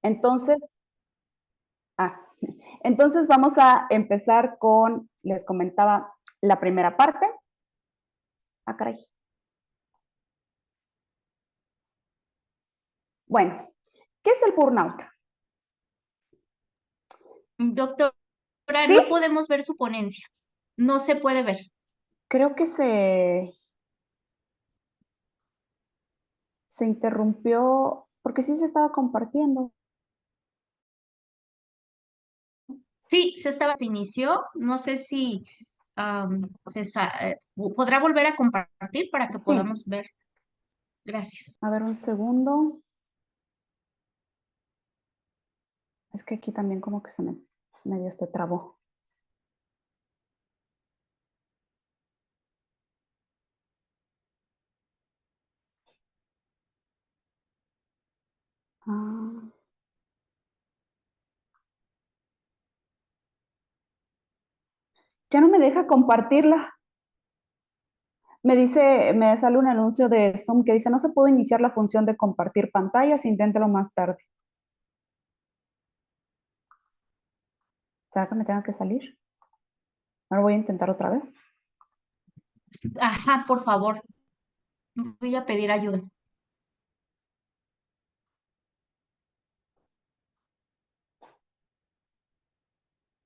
Entonces, ah, entonces vamos a empezar con, les comentaba, la primera parte. Ah, caray. Bueno, ¿qué es el burnout? Doctora, Sí, no podemos ver su ponencia. No se puede ver. creo que se interrumpió, porque sí se estaba compartiendo. Sí, se inició. No sé si podrá volver a compartir para que Sí, podamos ver. Gracias. a ver un segundo. Es que aquí también como que se me medio se trabó. Ah, ya no me deja compartirla. Me dice, me sale un anuncio de Zoom que dice, no se puede iniciar la función de compartir pantallas, inténtelo más tarde. ¿Será que me tenga que salir? Ahora voy a intentar otra vez. Ajá, por favor. Voy a pedir ayuda.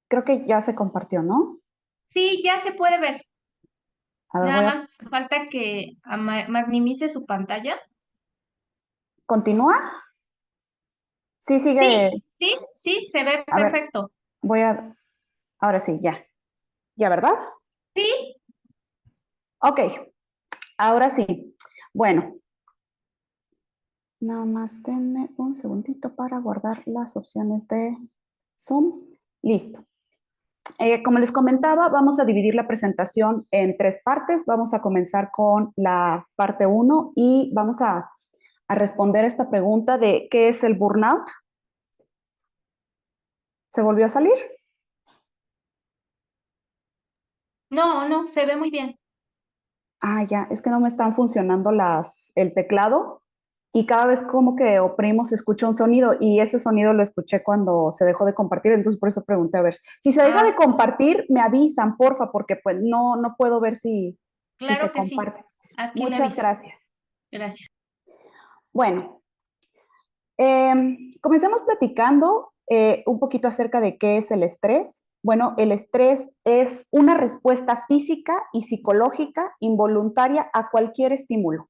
Creo que ya se compartió, ¿no? Sí, ya se puede ver. A ver, Nada voy a... más falta que maximice su pantalla. ¿Continúa? Sí, Sí, sigue. sí, sí, se ve A ver, perfecto. voy a... Ahora sí, ya. ¿Ya, verdad? Sí, Ok, ahora sí. Bueno, nada más denme un segundito para guardar las opciones de Zoom. Listo. Como les comentaba, vamos a dividir la presentación en tres partes. Vamos a comenzar con la parte uno y vamos a responder esta pregunta de ¿qué es el burnout? ¿Se volvió a salir? no, no, se ve muy bien. Ah, ya, es que no me están funcionando el teclado y cada vez como que oprimo se escucha un sonido y ese sonido lo escuché cuando se dejó de compartir, entonces por eso pregunté a ver. Si se deja Ah, de compartir, me avisan, porfa, porque pues no puedo ver si se claro que sí. comparte. Aquí le Muchas aviso. gracias. Gracias. Bueno, comencemos platicando un poquito acerca de qué es el estrés. Bueno, el estrés es una respuesta física y psicológica involuntaria a cualquier estímulo.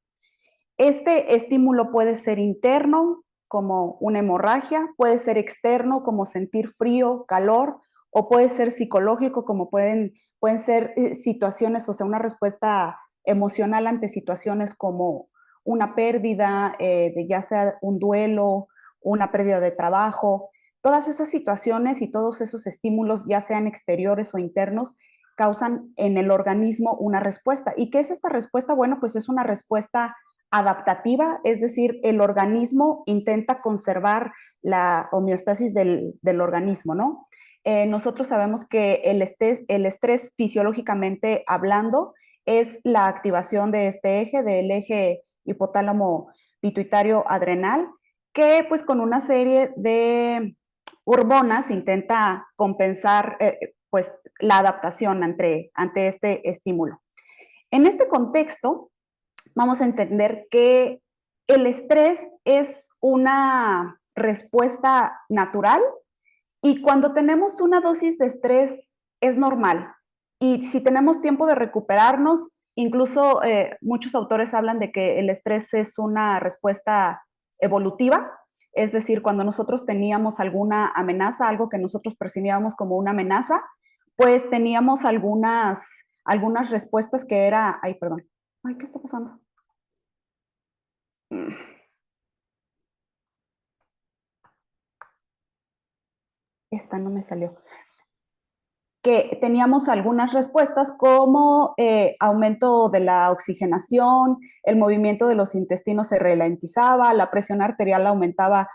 Este estímulo puede ser interno, como una hemorragia, puede ser externo, como sentir frío, calor, o puede ser psicológico, como pueden ser situaciones, o sea, una respuesta emocional ante situaciones como una pérdida, de ya sea un duelo, una pérdida de trabajo. Todas esas situaciones y todos esos estímulos, ya sean exteriores o internos, causan en el organismo una respuesta. ¿Y qué es esta respuesta? Bueno, pues es una respuesta adaptativa, es decir, el organismo intenta conservar la homeostasis del organismo, ¿no? Nosotros sabemos que el estrés fisiológicamente hablando es la activación de este eje, del eje hipotálamo pituitario adrenal, que pues con una serie de hormonas intenta compensar pues la adaptación ante este estímulo. En este contexto, vamos a entender que el estrés es una respuesta natural y cuando tenemos una dosis de estrés es normal. Y si tenemos tiempo de recuperarnos, incluso muchos autores hablan de que el estrés es una respuesta evolutiva, es decir, cuando nosotros teníamos alguna amenaza, algo que nosotros percibíamos como una amenaza, pues teníamos algunas respuestas que era, ay, perdón, ay, ¿qué está pasando? Esta no me salió. Que teníamos algunas respuestas como aumento de la oxigenación, el movimiento de los intestinos se ralentizaba, la presión arterial aumentaba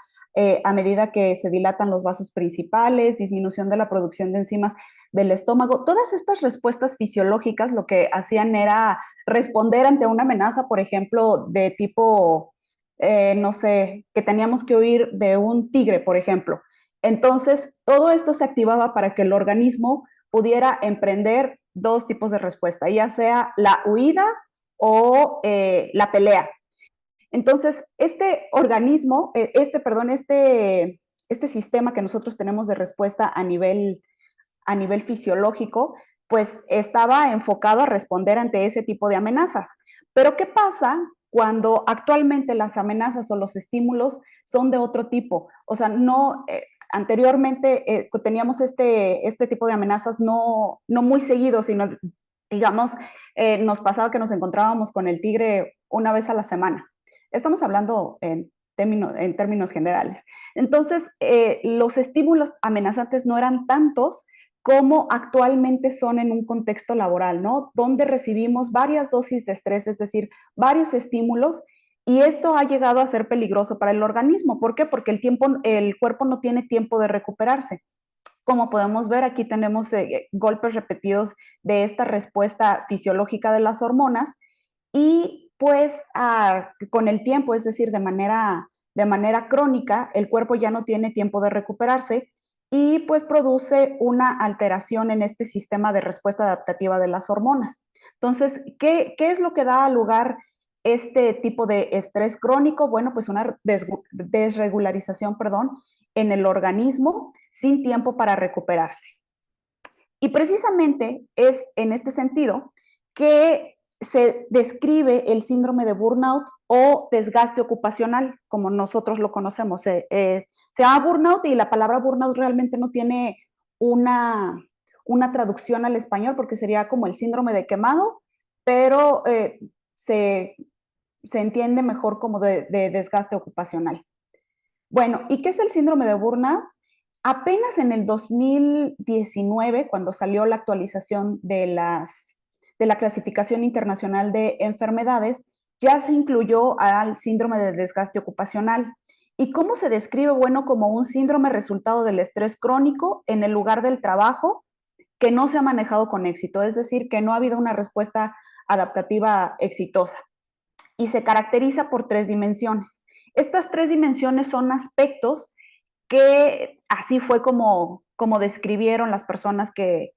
a medida que se dilatan los vasos principales, disminución de la producción de enzimas del estómago. Todas estas respuestas fisiológicas lo que hacían era responder ante una amenaza, por ejemplo, de tipo no sé, que teníamos que huir de un tigre, por ejemplo. Entonces, todo esto se activaba para que el organismo pudiera emprender dos tipos de respuesta, ya sea la huida o la pelea. Entonces, este organismo, este sistema que nosotros tenemos de respuesta a nivel fisiológico, pues estaba enfocado a responder ante ese tipo de amenazas. Pero ¿qué pasa cuando actualmente las amenazas o los estímulos son de otro tipo? O sea, no, anteriormente teníamos este tipo de amenazas no muy seguido, sino, digamos, nos pasaba que nos encontrábamos con el tigre una vez a la semana. Estamos hablando en términos generales. Entonces, los estímulos amenazantes no eran tantos como actualmente son en un contexto laboral, ¿no? Donde recibimos varias dosis de estrés, es decir, varios estímulos, y esto ha llegado a ser peligroso para el organismo. ¿Por qué? Porque el cuerpo no tiene tiempo de recuperarse. Como podemos ver, aquí tenemos golpes repetidos de esta respuesta fisiológica de las hormonas y pues con el tiempo, es decir, de manera crónica, el cuerpo ya no tiene tiempo de recuperarse y pues produce una alteración en este sistema de respuesta adaptativa de las hormonas. Entonces, ¿qué es lo que da lugar este tipo de estrés crónico? Bueno, pues una desregularización, perdón, en el organismo sin tiempo para recuperarse. Y precisamente es en este sentido que se describe el síndrome de burnout o desgaste ocupacional, como nosotros lo conocemos. Se llama burnout y la palabra burnout realmente no tiene una traducción al español porque sería como el síndrome de quemado, pero se, se entiende mejor como de desgaste ocupacional. Bueno, ¿y qué es el síndrome de burnout? Apenas en el 2019, cuando salió la actualización de la clasificación internacional de enfermedades, ya se incluyó al síndrome de desgaste ocupacional. ¿Y cómo se describe? Bueno, como un síndrome resultado del estrés crónico en el lugar del trabajo que no se ha manejado con éxito, es decir, que no ha habido una respuesta adaptativa exitosa y se caracteriza por tres dimensiones. Estas tres dimensiones son aspectos que así fue como describieron las personas que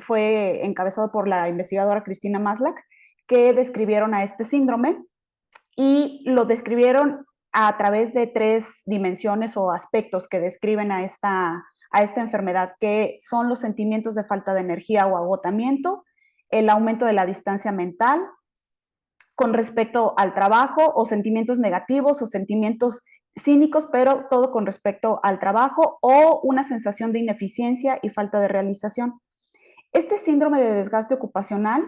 fue encabezado por la investigadora Cristina Maslach, que describieron a este síndrome y lo describieron a través de tres dimensiones o aspectos que describen a esta enfermedad, que son los sentimientos de falta de energía o agotamiento, el aumento de la distancia mental con respecto al trabajo o sentimientos negativos o sentimientos cínicos, pero todo con respecto al trabajo o una sensación de ineficiencia y falta de realización. Este síndrome de desgaste ocupacional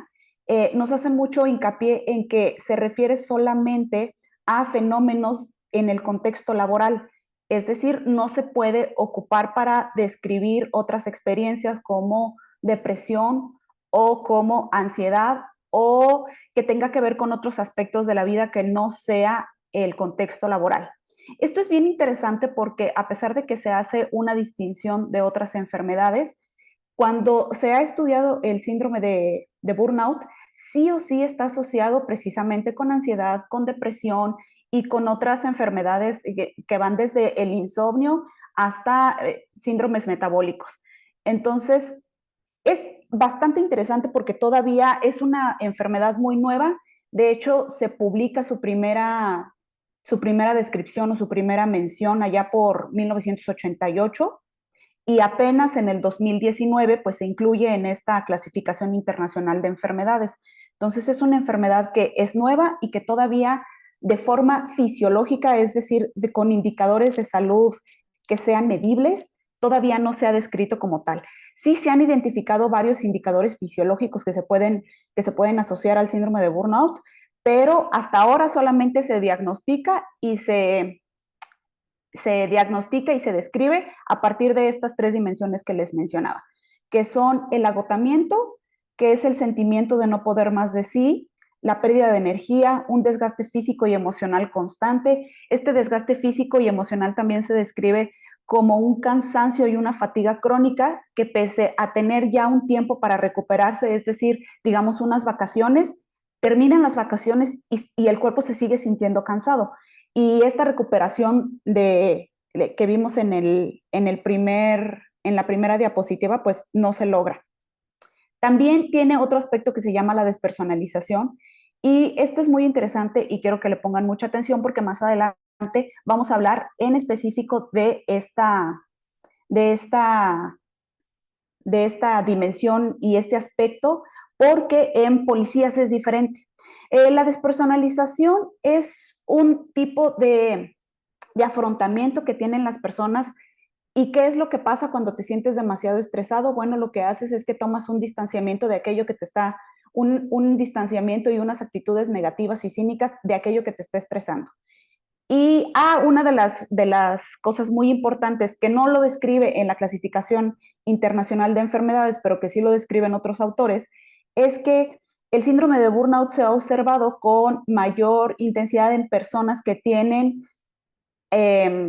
nos hace mucho hincapié en que se refiere solamente a fenómenos en el contexto laboral, es decir, no se puede ocupar para describir otras experiencias como depresión o como ansiedad o que tenga que ver con otros aspectos de la vida que no sea el contexto laboral. Esto es bien interesante porque a pesar de que se hace una distinción de otras enfermedades, cuando se ha estudiado el síndrome de burnout, sí o sí está asociado precisamente con ansiedad, con depresión y con otras enfermedades que van desde el insomnio hasta síndromes metabólicos. Entonces, es bastante interesante porque todavía es una enfermedad muy nueva. De hecho, se publica su primera descripción o su primera mención allá por 1988 y apenas en el 2019 pues se incluye en esta clasificación internacional de enfermedades. Entonces es una enfermedad que es nueva y que todavía de forma fisiológica, es decir, con indicadores de salud que sean medibles, todavía no se ha descrito como tal. Sí se han identificado varios indicadores fisiológicos que se pueden asociar al síndrome de burnout, pero hasta ahora solamente se diagnostica y se diagnostica y se describe a partir de estas tres dimensiones que les mencionaba, que son el agotamiento, que es el sentimiento de no poder más de sí, la pérdida de energía, un desgaste físico y emocional constante. Este desgaste físico y emocional también se describe como un cansancio y una fatiga crónica que pese a tener ya un tiempo para recuperarse, es decir, digamos unas vacaciones, terminan las vacaciones y el cuerpo se sigue sintiendo cansado. y esta recuperación que vimos en la primera diapositiva, pues no se logra. También tiene otro aspecto que se llama la despersonalización, y este es muy interesante y quiero que le pongan mucha atención porque más adelante vamos a hablar en específico de esta, de esta dimensión y este aspecto, porque en policías es diferente. La despersonalización es un tipo de afrontamiento que tienen las personas. ¿Y qué es lo que pasa cuando te sientes demasiado estresado? Bueno, lo que haces es que tomas un distanciamiento de aquello que te está, un distanciamiento y unas actitudes negativas y cínicas de aquello que te está estresando. Y una de las cosas muy importantes que no lo describe en la clasificación internacional de enfermedades, pero que sí lo describen otros autores, es que el síndrome de burnout se ha observado con mayor intensidad en personas que tienen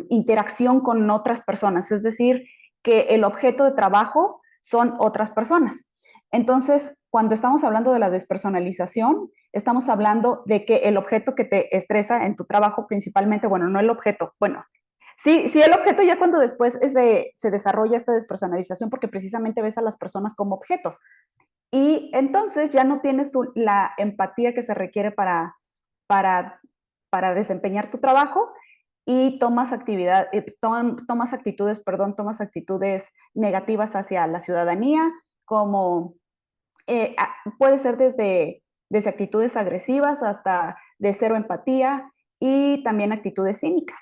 interacción con otras personas, es decir, que el objeto de trabajo son otras personas. Entonces, cuando estamos hablando de la despersonalización, estamos hablando de que el objeto que te estresa en tu trabajo principalmente, bueno, no el objeto, bueno, sí el objeto ya cuando después se desarrolla esta despersonalización porque precisamente ves a las personas como objetos. Y entonces ya no tienes la empatía que se requiere para, para desempeñar tu trabajo y tomas actitudes negativas hacia la ciudadanía, como puede ser desde actitudes agresivas hasta de cero empatía y también actitudes cínicas.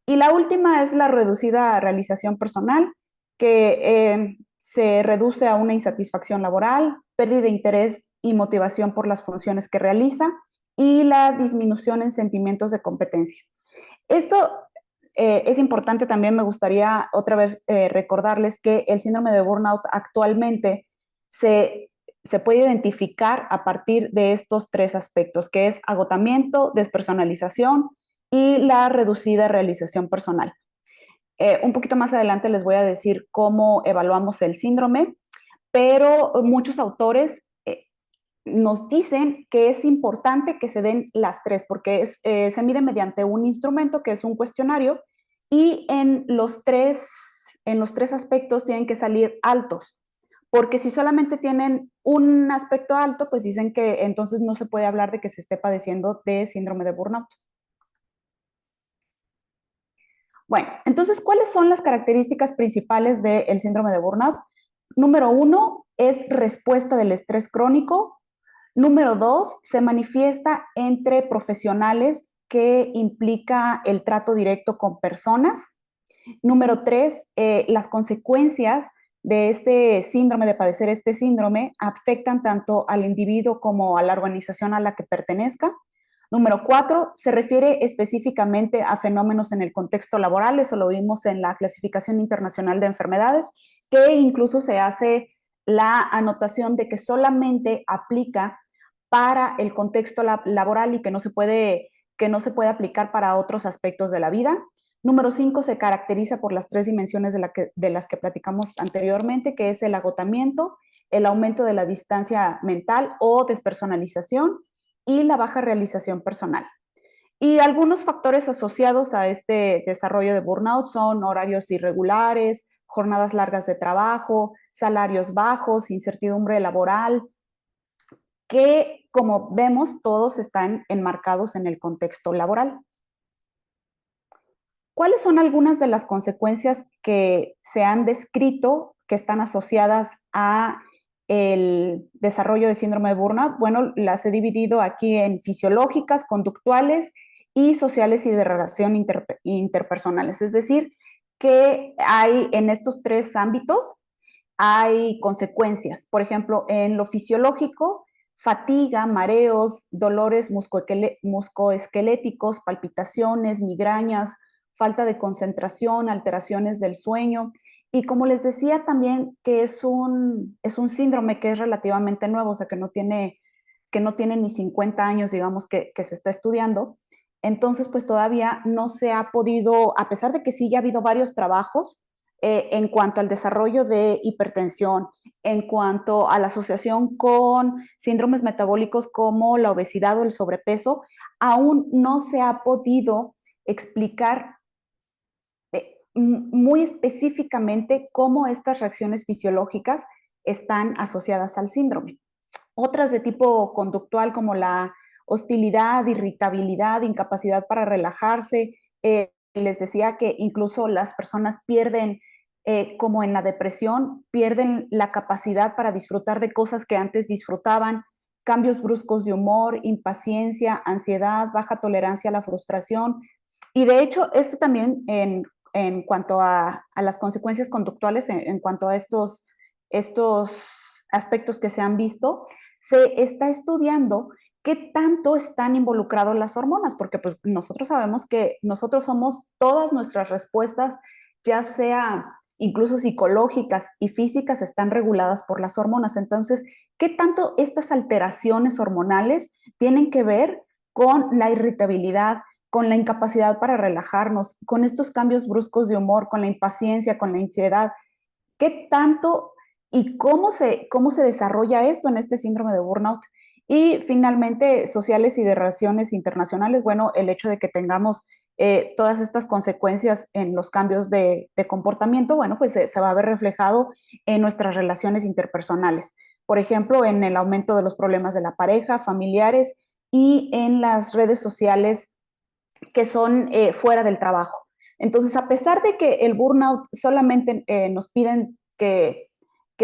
Y la última es la reducida realización personal, que se reduce a una insatisfacción laboral, pérdida de interés y motivación por las funciones que realiza y la disminución en sentimientos de competencia. Esto es importante también, me gustaría otra vez recordarles que el síndrome de burnout actualmente se puede identificar a partir de estos tres aspectos, que es agotamiento, despersonalización y la reducida realización personal. Un poquito más adelante les voy a decir cómo evaluamos el síndrome, pero muchos autores nos dicen que es importante que se den las tres, porque se mide mediante un instrumento que es un cuestionario, y en los tres aspectos tienen que salir altos, porque si solamente tienen un aspecto alto, pues dicen que entonces no se puede hablar de que se esté padeciendo de síndrome de burnout. Bueno, entonces, ¿cuáles son las características principales del síndrome de burnout? Número uno es respuesta del estrés crónico. Número dos, se manifiesta entre profesionales que implica el trato directo con personas. Número tres, las consecuencias de este síndrome, de padecer este síndrome, afectan tanto al individuo como a la organización a la que pertenezca. Número cuatro, se refiere específicamente a fenómenos en el contexto laboral, eso lo vimos en la clasificación internacional de enfermedades, que incluso se hace la anotación de que solamente aplica para el contexto laboral y que no se puede aplicar para otros aspectos de la vida. Número 5 se caracteriza por las tres dimensiones de las que platicamos anteriormente, que es el agotamiento, el aumento de la distancia mental o despersonalización y la baja realización personal. Y algunos factores asociados a este desarrollo de burnout son horarios irregulares, jornadas largas de trabajo, salarios bajos, incertidumbre laboral, que como vemos todos están enmarcados en el contexto laboral. ¿Cuáles son algunas de las consecuencias que se han descrito que están asociadas a el desarrollo de síndrome de burnout? Bueno, las he dividido aquí en fisiológicas, conductuales y sociales y de relación interpersonales. Es decir, que hay en estos tres ámbitos, hay consecuencias. Por ejemplo, en lo fisiológico, fatiga, mareos, dolores muscoesqueléticos, palpitaciones, migrañas, falta de concentración, alteraciones del sueño. Y como les decía también que es un síndrome que es relativamente nuevo, o sea, que no tiene ni 50 años, digamos, que se está estudiando. Entonces, pues todavía no se ha podido, a pesar de que sí ya ha habido varios trabajos en cuanto al desarrollo de hipertensión, en cuanto a la asociación con síndromes metabólicos como la obesidad o el sobrepeso, aún no se ha podido explicar muy específicamente cómo estas reacciones fisiológicas están asociadas al síndrome. Otras de tipo conductual como la hostilidad, irritabilidad, incapacidad para relajarse. Les decía que incluso las personas pierden, como en la depresión, pierden la capacidad para disfrutar de cosas que antes disfrutaban, cambios bruscos de humor, impaciencia, ansiedad, baja tolerancia a la frustración. Y de hecho, esto también en cuanto a las consecuencias conductuales, en cuanto a estos aspectos que se han visto, se está estudiando qué tanto están involucrados las hormonas, porque pues nosotros sabemos que nosotros somos todas nuestras respuestas, ya sea incluso psicológicas y físicas, están reguladas por las hormonas. Entonces, ¿qué tanto estas alteraciones hormonales tienen que ver con la irritabilidad, con la incapacidad para relajarnos, con estos cambios bruscos de humor, con la impaciencia, con la ansiedad? ¿Qué tanto y cómo se desarrolla esto en este síndrome de burnout? Y finalmente, sociales y de relaciones internacionales, bueno, el hecho de que tengamos todas estas consecuencias en los cambios de comportamiento, bueno, pues se va a ver reflejado en nuestras relaciones interpersonales. Por ejemplo, en el aumento de los problemas de la pareja, familiares y en las redes sociales que son fuera del trabajo. Entonces, a pesar de que el burnout solamente nos piden que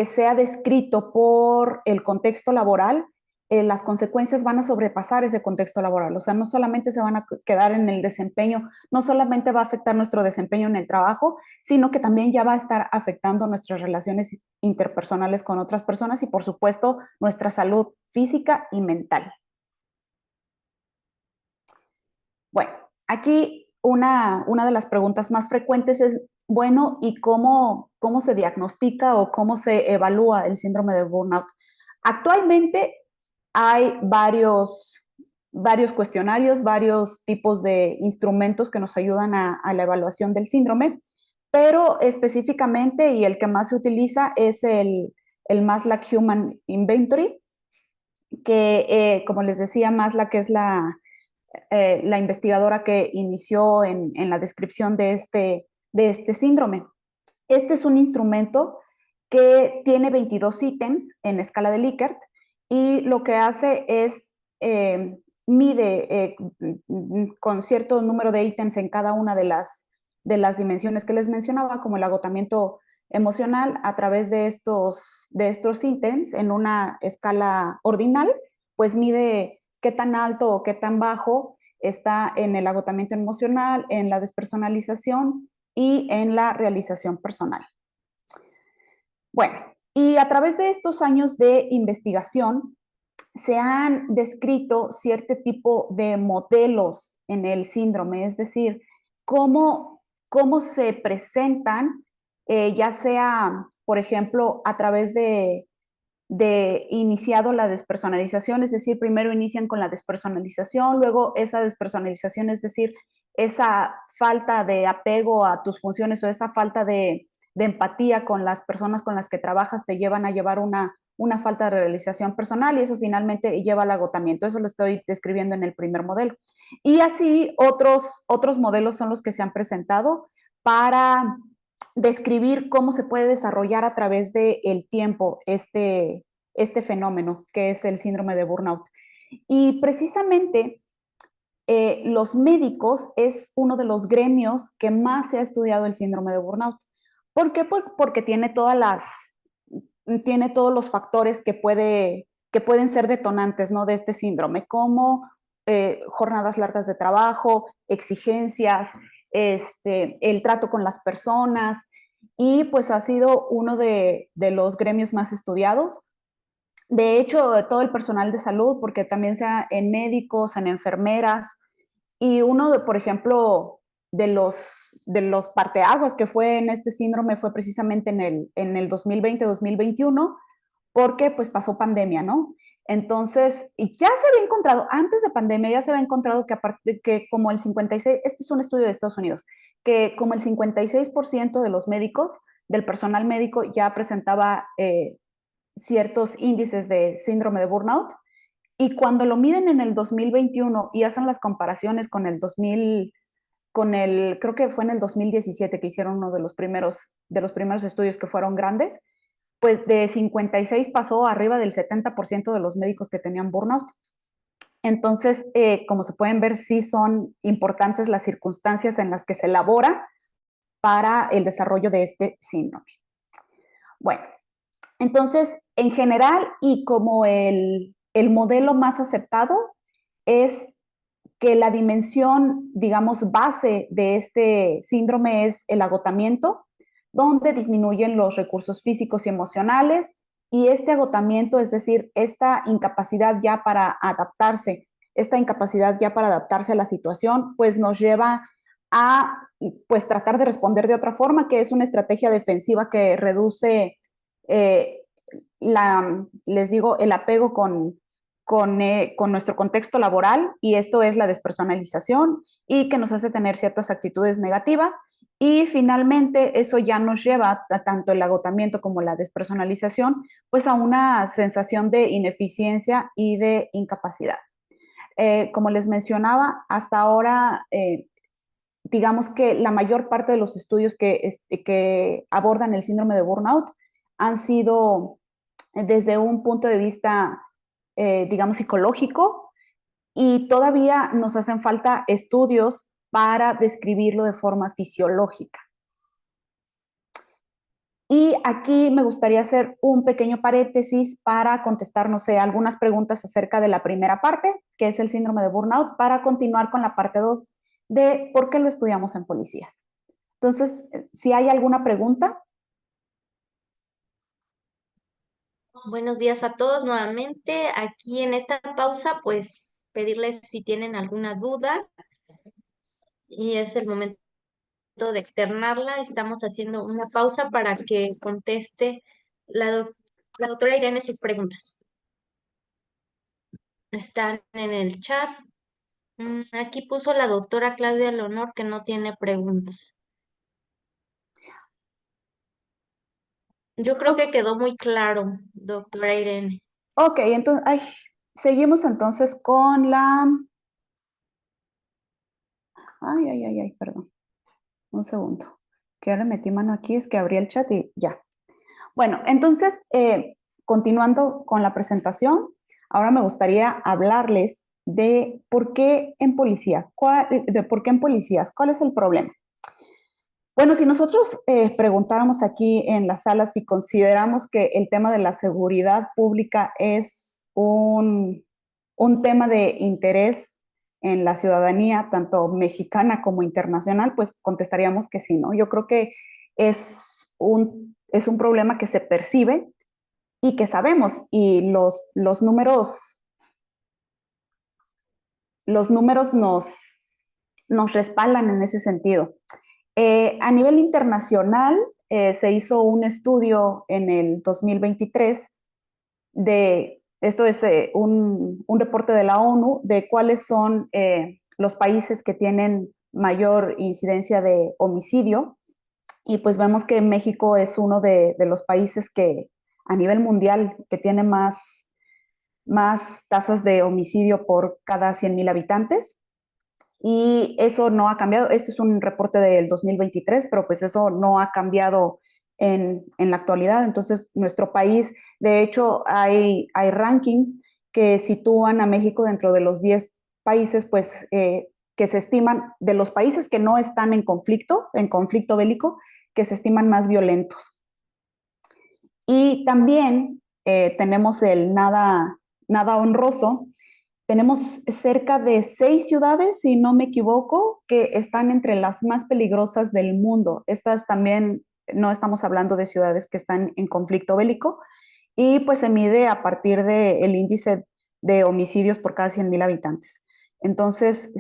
sea descrito por el contexto laboral, las consecuencias van a sobrepasar ese contexto laboral. O sea, no solamente se van a quedar en el desempeño, no solamente va a afectar nuestro desempeño en el trabajo, sino que también ya va a estar afectando nuestras relaciones interpersonales con otras personas y, por supuesto, nuestra salud física y mental. Bueno, aquí una de las preguntas más frecuentes es, bueno, ¿y cómo se diagnostica o cómo se evalúa el síndrome de burnout? Actualmente hay varios cuestionarios, varios tipos de instrumentos que nos ayudan a la evaluación del síndrome, pero específicamente y el que más se utiliza es el Maslach Human Inventory, que como les decía, Maslach es la investigadora que inició en la descripción de este síndrome. Este es un instrumento que tiene 22 ítems en escala de Likert y lo que hace es mide con cierto número de ítems en cada una de las dimensiones que les mencionaba, como el agotamiento emocional, a través de estos ítems en una escala ordinal, pues mide qué tan alto o qué tan bajo está en el agotamiento emocional, en la despersonalización y en la realización personal. Bueno, y a través de estos años de investigación se han descrito cierto tipo de modelos en el síndrome, es decir, cómo se presentan, ya sea, por ejemplo, a través de iniciado la despersonalización, es decir, primero inician con la despersonalización, luego esa despersonalización, es decir, esa falta de apego a tus funciones o esa falta de empatía con las personas con las que trabajas te llevan a llevar una falta de realización personal y eso finalmente lleva al agotamiento. Eso lo estoy describiendo en el primer modelo. Y así otros modelos son los que se han presentado para describir cómo se puede desarrollar a través del tiempo este fenómeno que es el síndrome de burnout. Y precisamente los médicos es uno de los gremios que más se ha estudiado el síndrome de burnout. ¿Por qué? Porque tiene tiene todos los factores que pueden ser detonantes, ¿no?, de este síndrome, como jornadas largas de trabajo, exigencias, el trato con las personas, y pues ha sido uno de los gremios más estudiados. De hecho, todo el personal de salud, porque también sea en médicos, en enfermeras, y uno de, por ejemplo, de los parteaguas que fue en este síndrome fue precisamente en el 2020-2021, porque pues pasó pandemia, ¿no? Entonces, y ya se había encontrado, antes de pandemia ya se había encontrado que, aparte, que como el 56, este es un estudio de Estados Unidos, que como el 56% de los médicos, del personal médico, ya presentaba ciertos índices de síndrome de burnout, Y cuando lo miden en el 2021 y hacen las comparaciones con el 2000, creo que fue en el 2017 que hicieron uno de los primeros estudios que fueron grandes, pues de 56 pasó arriba del 70% de los médicos que tenían burnout. Entonces, como se pueden ver, sí son importantes las circunstancias en las que se elabora para el desarrollo de este síndrome. Bueno, entonces, en general y como el modelo más aceptado es que la dimensión, digamos, base de este síndrome es el agotamiento, donde disminuyen los recursos físicos y emocionales, y este agotamiento, es decir, esta incapacidad ya para adaptarse, esta incapacidad ya para adaptarse a la situación, pues nos lleva a pues tratar de responder de otra forma, que es una estrategia defensiva que reduce eh, les digo, el apego con nuestro contexto laboral, y esto es la despersonalización y que nos hace tener ciertas actitudes negativas, y finalmente eso ya nos lleva a tanto el agotamiento como la despersonalización pues a una sensación de ineficiencia y de incapacidad. Como les mencionaba, hasta ahora digamos que la mayor parte de los estudios que abordan el síndrome de burnout han sido desde un punto de vista, digamos, psicológico, y todavía nos hacen falta estudios para describirlo de forma fisiológica. Y aquí me gustaría hacer un pequeño paréntesis para contestar, no sé, algunas preguntas acerca de la primera parte, que es el síndrome de burnout, para continuar con la parte 2 de por qué lo estudiamos en policías. Entonces, si hay alguna pregunta. Buenos días a todos nuevamente. Aquí en esta pausa, pues pedirles si tienen alguna duda y es el momento de externarla. Estamos haciendo una pausa para que conteste la doctora Irene sus preguntas. Están en el chat. Aquí puso la doctora Claudia Leonor que no tiene preguntas. Yo creo que quedó muy claro, doctora Irene. Ok, entonces, seguimos entonces con la... Perdón, un segundo. Que ahora metí mano aquí, es que abrí el chat y ya. Bueno, entonces, continuando con la presentación, ahora me gustaría hablarles de por qué en policía, de por qué en policías, cuál es el problema. Bueno, si nosotros preguntáramos aquí en la sala si consideramos que el tema de la seguridad pública es un tema de interés en la ciudadanía, tanto mexicana como internacional, pues contestaríamos que sí, ¿no? Yo creo que es un problema que se percibe y que sabemos, y los números nos respaldan en ese sentido. A nivel internacional, se hizo un estudio en el 2023 esto es un reporte de la ONU de cuáles son los países que tienen mayor incidencia de homicidio, y pues vemos que México es uno de los países que a nivel mundial que tiene más tasas de homicidio por cada 100,000 habitantes. Y eso no ha cambiado. Este es un reporte del 2023, pero pues eso no ha cambiado en la actualidad. Entonces, nuestro país, de hecho, hay rankings que sitúan a México dentro de los 10 países, pues, que se estiman, de los países que no están en conflicto bélico, que se estiman más violentos. Y también tenemos el nada honroso. Tenemos cerca de 6 ciudades, si no me equivoco, que están entre las más peligrosas del mundo. Estas también, no estamos hablando de ciudades que están en conflicto bélico, y pues se mide a partir del índice de homicidios por cada 100,000 habitantes. Entonces,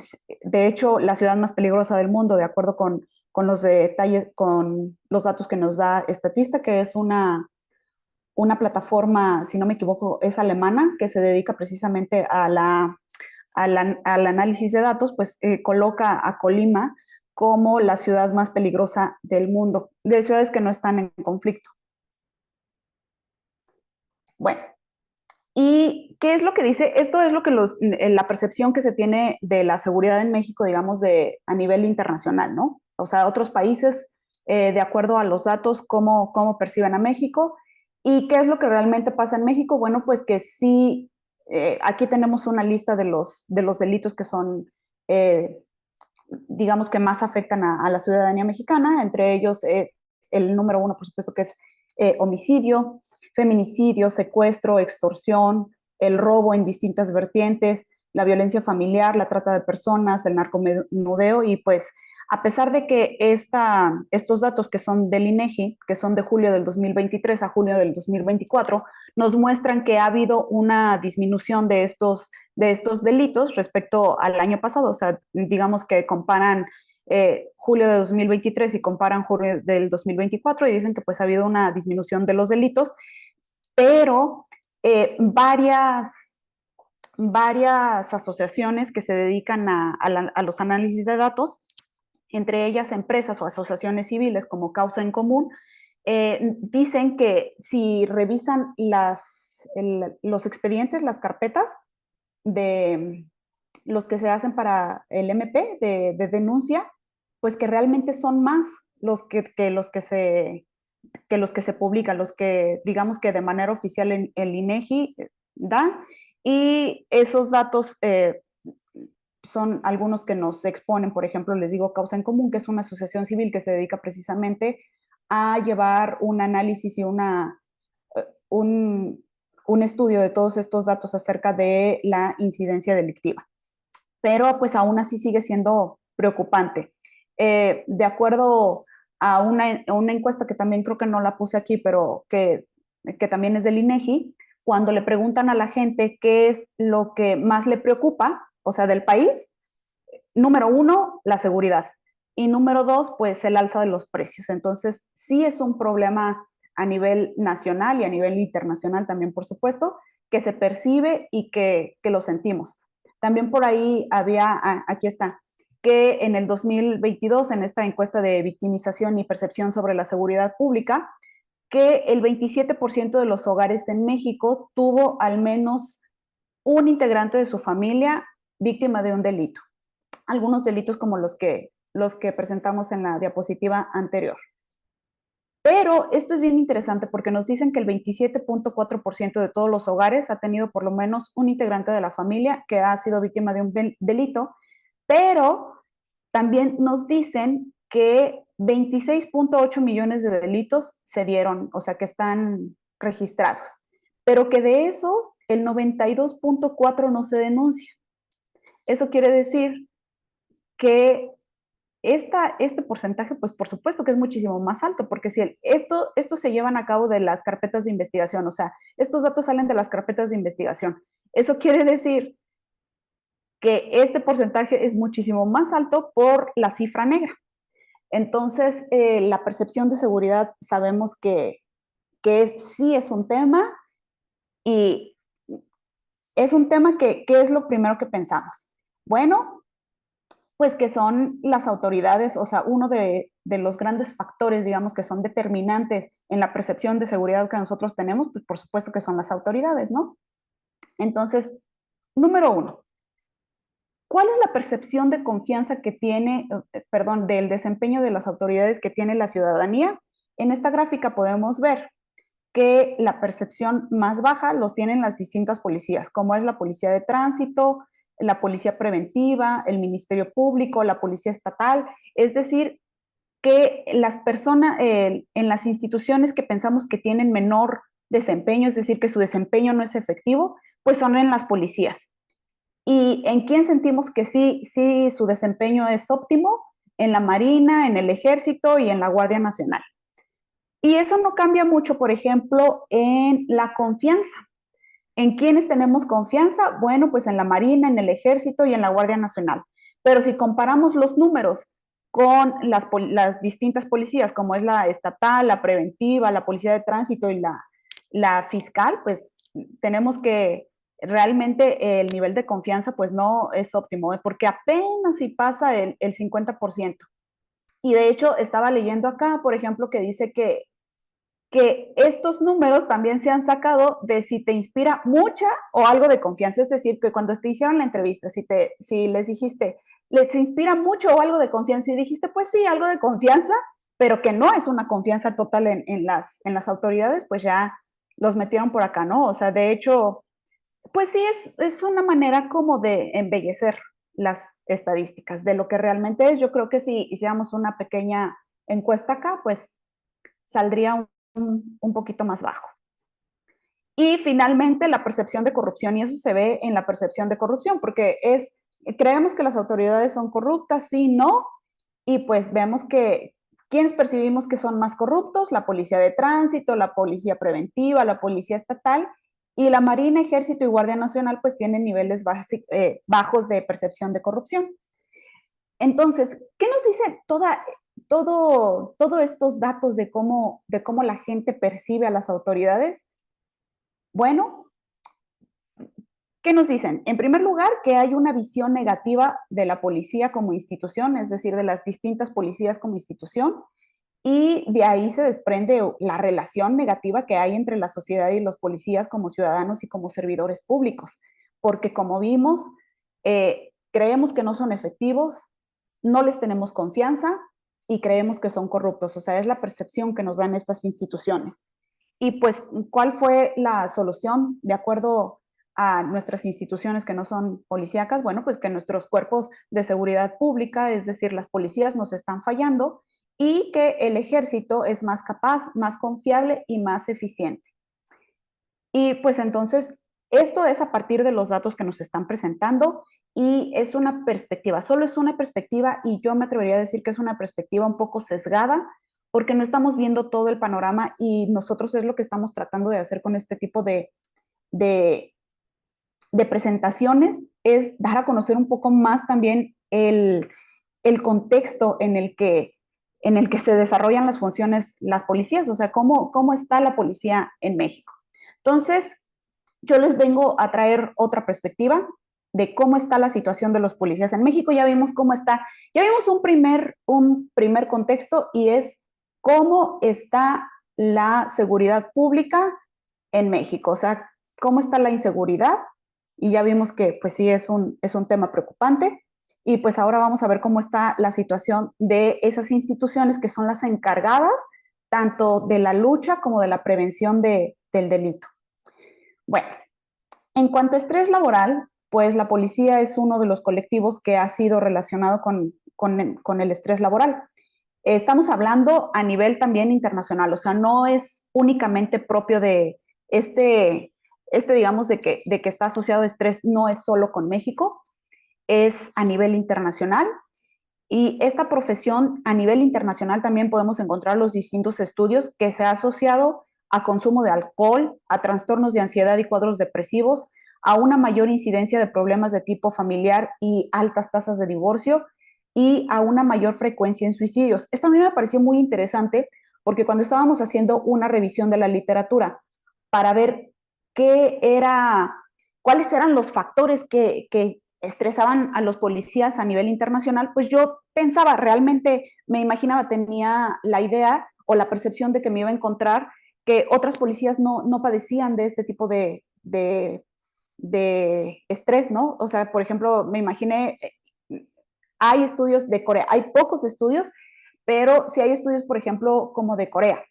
de hecho, la ciudad más peligrosa del mundo, de acuerdo con los detalles, con los datos que nos da Statista, que es una plataforma, si no me equivoco, es alemana, que se dedica precisamente al análisis de datos, pues coloca a Colima como la ciudad más peligrosa del mundo, de ciudades que no están en conflicto. Bueno, ¿Y qué es lo que dice? Esto es lo que la percepción que se tiene de la seguridad en México, digamos, a nivel internacional, ¿no? O sea, otros países, de acuerdo a los datos, cómo perciben a México. ¿Y qué es lo que realmente pasa en México? Bueno, pues que sí, aquí tenemos una lista de los delitos que son, eh, digamos, que más afectan a la ciudadanía mexicana. Entre ellos es el número uno, por supuesto, que es homicidio, feminicidio, secuestro, extorsión, el robo en distintas vertientes, la violencia familiar, la trata de personas, el narcomenudeo. Y pues a pesar de que estos datos que son del INEGI, que son de julio del 2023 a julio del 2024, nos muestran que ha habido una disminución de estos delitos respecto al año pasado. O sea, digamos que comparan julio de 2023 y comparan julio del 2024 y dicen que pues ha habido una disminución de los delitos, pero varias asociaciones que se dedican a los análisis de datos, entre ellas empresas o asociaciones civiles como Causa en Común, dicen que si revisan los expedientes, las carpetas de los que se hacen para el MP de denuncia, pues que realmente son más los que se publican, los que digamos que de manera oficial el INEGI da, y esos datos son algunos que nos exponen. Por ejemplo, les digo Causa en Común, que es una asociación civil que se dedica precisamente a llevar un análisis y un, un estudio de todos estos datos acerca de la incidencia delictiva. Pero pues aún así sigue siendo preocupante. De acuerdo a una encuesta que también creo que no la puse aquí, pero que también es del INEGI, cuando le preguntan a la gente qué es lo que más le preocupa, o sea, del país, número uno, la seguridad. Y número dos, pues el alza de los precios. Entonces, sí es un problema a nivel nacional y a nivel internacional también, por supuesto, que se percibe y que lo sentimos. También por ahí aquí está, que en el 2022, en esta encuesta de victimización y percepción sobre la seguridad pública, que el 27% de los hogares en México tuvo al menos un integrante de su familia víctima de un delito. Algunos delitos como los que presentamos en la diapositiva anterior. Pero esto es bien interesante porque nos dicen que el 27.4% de todos los hogares ha tenido por lo menos un integrante de la familia que ha sido víctima de un delito, pero también nos dicen que 26.8 millones de delitos se dieron, o sea, que están registrados, pero que de esos el 92.4 no se denuncia. Eso quiere decir que este porcentaje, pues por supuesto que es muchísimo más alto, porque si esto se llevan a cabo de las carpetas de investigación, o sea, estos datos salen de las carpetas de investigación. Eso quiere decir que este porcentaje es muchísimo más alto por la cifra negra. Entonces, la percepción de seguridad sabemos que sí es un tema, y es un tema que es lo primero que pensamos. Bueno, pues que son las autoridades. O sea, uno de los grandes factores, digamos, que son determinantes en la percepción de seguridad que nosotros tenemos, pues por supuesto que son las autoridades, ¿no? Entonces, número uno, ¿cuál es la percepción de confianza que tiene, perdón, del desempeño de las autoridades que tiene la ciudadanía? En esta gráfica podemos ver que la percepción más baja los tienen las distintas policías, como es la policía de tránsito, la policía preventiva, el Ministerio Público, la policía estatal. Es decir, que las personas en las instituciones que pensamos que tienen menor desempeño, es decir, que su desempeño no es efectivo, pues son en las policías. ¿Y en quién sentimos que sí su desempeño es óptimo? En la Marina, en el Ejército y en la Guardia Nacional. Y eso no cambia mucho, por ejemplo, en la confianza. ¿En quiénes tenemos confianza? Bueno, pues en la Marina, en el Ejército y en la Guardia Nacional. Pero si comparamos los números con las distintas policías, como es la estatal, la preventiva, la policía de tránsito y la fiscal, pues tenemos que realmente el nivel de confianza pues no es óptimo, porque apenas si pasa el 50%. Y de hecho estaba leyendo acá, por ejemplo, que dice que que estos números también se han sacado de si te inspira mucha o algo de confianza. Es decir, que cuando te hicieron la entrevista, si les dijiste, les inspira mucho o algo de confianza y dijiste, pues sí, algo de confianza, pero que no es una confianza total en las autoridades, pues ya los metieron por acá, ¿no? O sea, de hecho, pues sí, es una manera como de embellecer las estadísticas de lo que realmente es. Yo creo que si hiciéramos una pequeña encuesta acá, pues saldría un poquito más bajo. Y finalmente la percepción de corrupción, y eso se ve en la percepción de corrupción, porque creemos que las autoridades son corruptas, sí, no, y pues vemos que ¿quiénes percibimos que son más corruptos? La policía de tránsito, la policía preventiva, la policía estatal, y la Marina, Ejército y Guardia Nacional pues tienen niveles bajos de percepción de corrupción. Entonces, ¿qué nos dice todos estos datos de cómo la gente percibe a las autoridades? Bueno, ¿qué nos dicen? En primer lugar, que hay una visión negativa de la policía como institución, es decir, de las distintas policías como institución, y de ahí se desprende la relación negativa que hay entre la sociedad y los policías como ciudadanos y como servidores públicos, porque como vimos, creemos que no son efectivos, no les tenemos confianza y creemos que son corruptos, o sea, es la percepción que nos dan estas instituciones. Y pues, ¿cuál fue la solución de acuerdo a nuestras instituciones que no son policíacas? Bueno, pues que nuestros cuerpos de seguridad pública, es decir, las policías, nos están fallando y que el ejército es más capaz, más confiable y más eficiente. Y pues entonces, esto es a partir de los datos que nos están presentando y es una perspectiva, solo es una perspectiva y yo me atrevería a decir que es una perspectiva un poco sesgada porque no estamos viendo todo el panorama y nosotros es lo que estamos tratando de hacer con este tipo de, de presentaciones, es dar a conocer un poco más también el contexto en el que se desarrollan las funciones, las policías, o sea, cómo está la policía en México. Entonces, yo les vengo a traer otra perspectiva de cómo está la situación de los policías en México. Ya vimos cómo está, ya vimos un primer contexto y es cómo está la seguridad pública en México, o sea, cómo está la inseguridad y ya vimos que pues sí es un tema preocupante y pues ahora vamos a ver cómo está la situación de esas instituciones que son las encargadas tanto de la lucha como de la prevención del delito. Bueno, en cuanto a estrés laboral, pues la policía es uno de los colectivos que ha sido relacionado con el estrés laboral. Estamos hablando a nivel también internacional, o sea, no es únicamente propio de digamos, de que está asociado a estrés, no es solo con México, es a nivel internacional. Y esta profesión a nivel internacional también podemos encontrar los distintos estudios que se ha asociado a consumo de alcohol, a trastornos de ansiedad y cuadros depresivos, a una mayor incidencia de problemas de tipo familiar y altas tasas de divorcio y a una mayor frecuencia en suicidios. Esto a mí me pareció muy interesante porque cuando estábamos haciendo una revisión de la literatura para ver cuáles eran los factores que estresaban a los policías a nivel internacional, pues yo pensaba, realmente me imaginaba, tenía la idea o la percepción de que me iba a encontrar que otras policías no padecían de este tipo de estrés, ¿no? O sea, por ejemplo, me imaginé, hay estudios de Corea, hay pocos estudios, pero sí hay estudios, por ejemplo, como de Corea.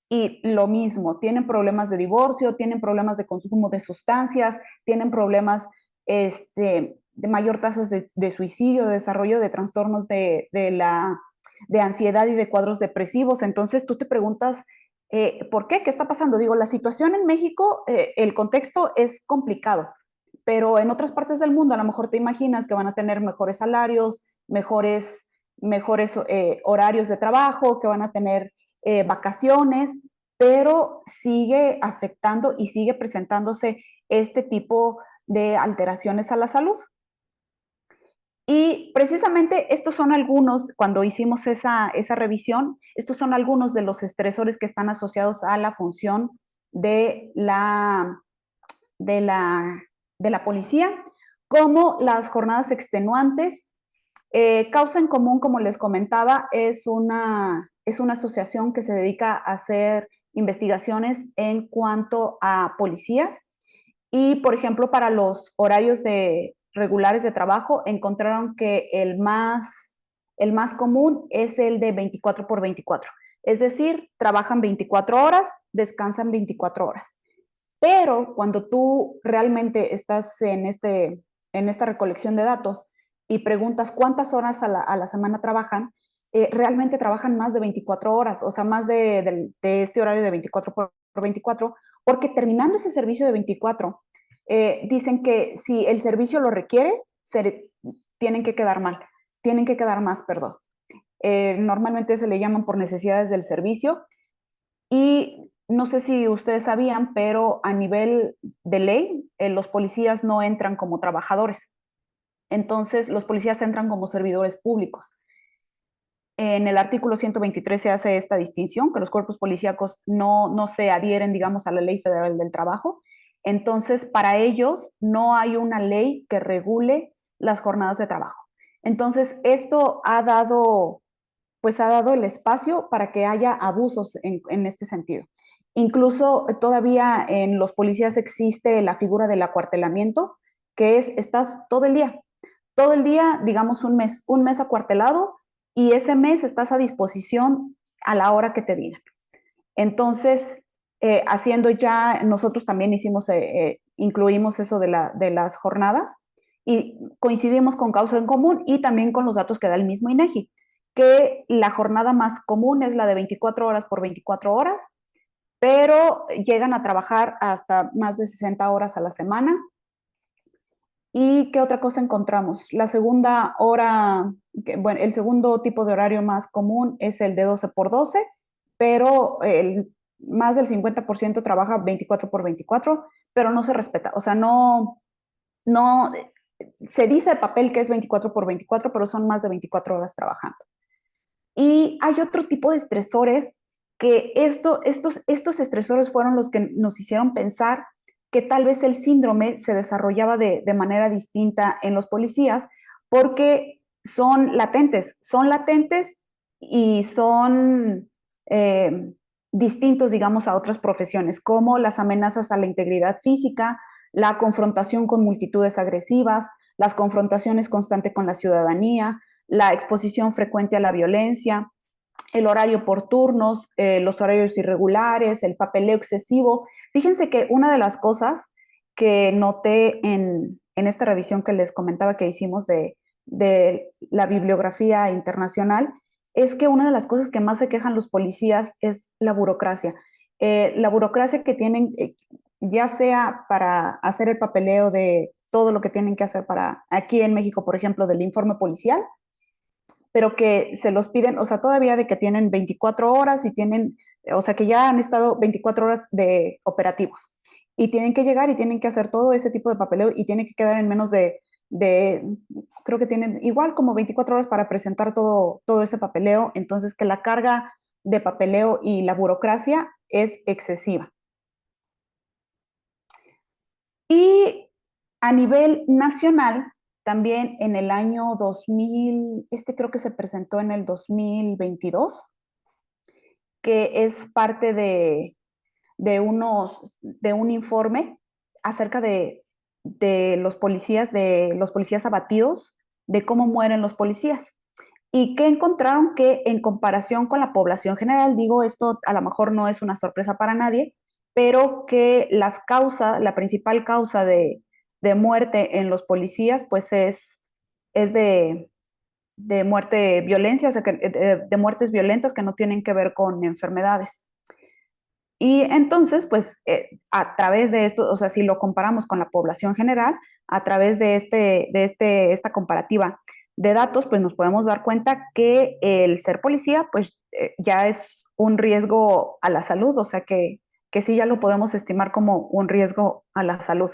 Y lo mismo, tienen problemas de divorcio, tienen problemas de consumo de sustancias, tienen problemas de mayor tasas de suicidio, de desarrollo de trastornos de ansiedad y de cuadros depresivos. Entonces tú te preguntas, ¿por qué? ¿Qué está pasando? Digo, la situación en México, el contexto es complicado, pero en otras partes del mundo a lo mejor te imaginas que van a tener mejores salarios, mejores horarios de trabajo, que van a tener vacaciones, pero sigue afectando y sigue presentándose este tipo de alteraciones a la salud. Y precisamente estos son algunos, cuando hicimos esa revisión, estos son algunos de los estresores que están asociados a la función de de la, de la policía, como las jornadas extenuantes. Causa en Común, como les comentaba, es una asociación que se dedica a hacer investigaciones en cuanto a policías y, por ejemplo, para los horarios regulares de trabajo, encontraron que el más común es el de 24 por 24. Es decir, trabajan 24 horas, descansan 24 horas. Pero cuando tú realmente estás en esta recolección de datos y preguntas cuántas horas a la semana trabajan, realmente trabajan más de 24 horas, o sea, más de este horario de 24 por 24, porque terminando ese servicio de 24, dicen que si el servicio lo requiere, tienen que quedar mal, tienen que quedar más, perdón. Normalmente se le llaman por necesidades del servicio y no sé si ustedes sabían, pero a nivel de ley, los policías no entran como trabajadores. Entonces, los policías entran como servidores públicos. En el artículo 123 se hace esta distinción, que los cuerpos policíacos no se adhieren, digamos, a la Ley Federal del Trabajo. Entonces, para ellos no hay una ley que regule las jornadas de trabajo. Entonces, esto pues ha dado el espacio para que haya abusos en este sentido. Incluso todavía en los policías existe la figura del acuartelamiento, que es, estás todo el día, digamos un mes acuartelado, y ese mes estás a disposición a la hora que te digan. Entonces, haciendo ya, nosotros también incluimos eso de las jornadas y coincidimos con causa en común y también con los datos que da el mismo INEGI, que la jornada más común es la de 24 horas por 24 horas, pero llegan a trabajar hasta más de 60 horas a la semana. ¿Y qué otra cosa encontramos? La segunda hora, bueno, el segundo tipo de horario más común es el de 12 por 12, pero más del 50% trabaja 24 por 24, pero no se respeta. O sea, no, se dice el papel que es 24 por 24, pero son más de 24 horas trabajando. Y hay otro tipo de estresores que estos estresores fueron los que nos hicieron pensar que tal vez el síndrome se desarrollaba de manera distinta en los policías porque son latentes y son distintos, digamos, a otras profesiones, como las amenazas a la integridad física, la confrontación con multitudes agresivas, las confrontaciones constantes con la ciudadanía, la exposición frecuente a la violencia, el horario por turnos, los horarios irregulares, el papeleo excesivo. Fíjense que una de las cosas que noté en esta revisión que les comentaba que hicimos de la bibliografía internacional es que una de las cosas que más se quejan los policías es la burocracia que tienen, ya sea para hacer el papeleo de todo lo que tienen que hacer para, aquí en México, por ejemplo, del informe policial, pero que se los piden, o sea, todavía de que tienen 24 horas y tienen, o sea, que ya han estado 24 horas de operativos y tienen que llegar y tienen que hacer todo ese tipo de papeleo y tienen que quedar en menos de creo que tienen igual como 24 horas para presentar todo ese papeleo, entonces que la carga de papeleo y la burocracia es excesiva. Y a nivel nacional, también en el año 2000, creo que se presentó en el 2022, que es parte de un informe acerca de los policías abatidos, de cómo mueren los policías. Y que encontraron que en comparación con la población general, digo, esto a lo mejor no es una sorpresa para nadie, pero que la principal causa de muerte en los policías, pues es de muerte violencia, o sea, de muertes violentas que no tienen que ver con enfermedades. Y entonces, pues a través de esto, o sea, si lo comparamos con la población general, a través de esta comparativa de datos, pues nos podemos dar cuenta que el ser policía, pues ya es un riesgo a la salud, o sea que sí ya lo podemos estimar como un riesgo a la salud.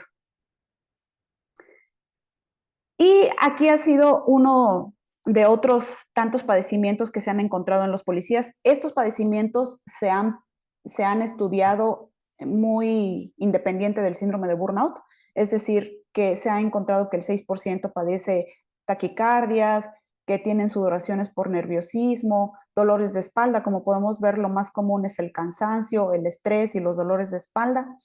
Y aquí ha sido uno de otros tantos padecimientos que se han encontrado en los policías. Estos padecimientos se han estudiado muy independiente del síndrome de burnout, es decir, que se ha encontrado que el 6% padece taquicardias, que tienen sudoraciones por nerviosismo, dolores de espalda, como podemos ver, lo más común es el cansancio, el estrés y los dolores de espalda,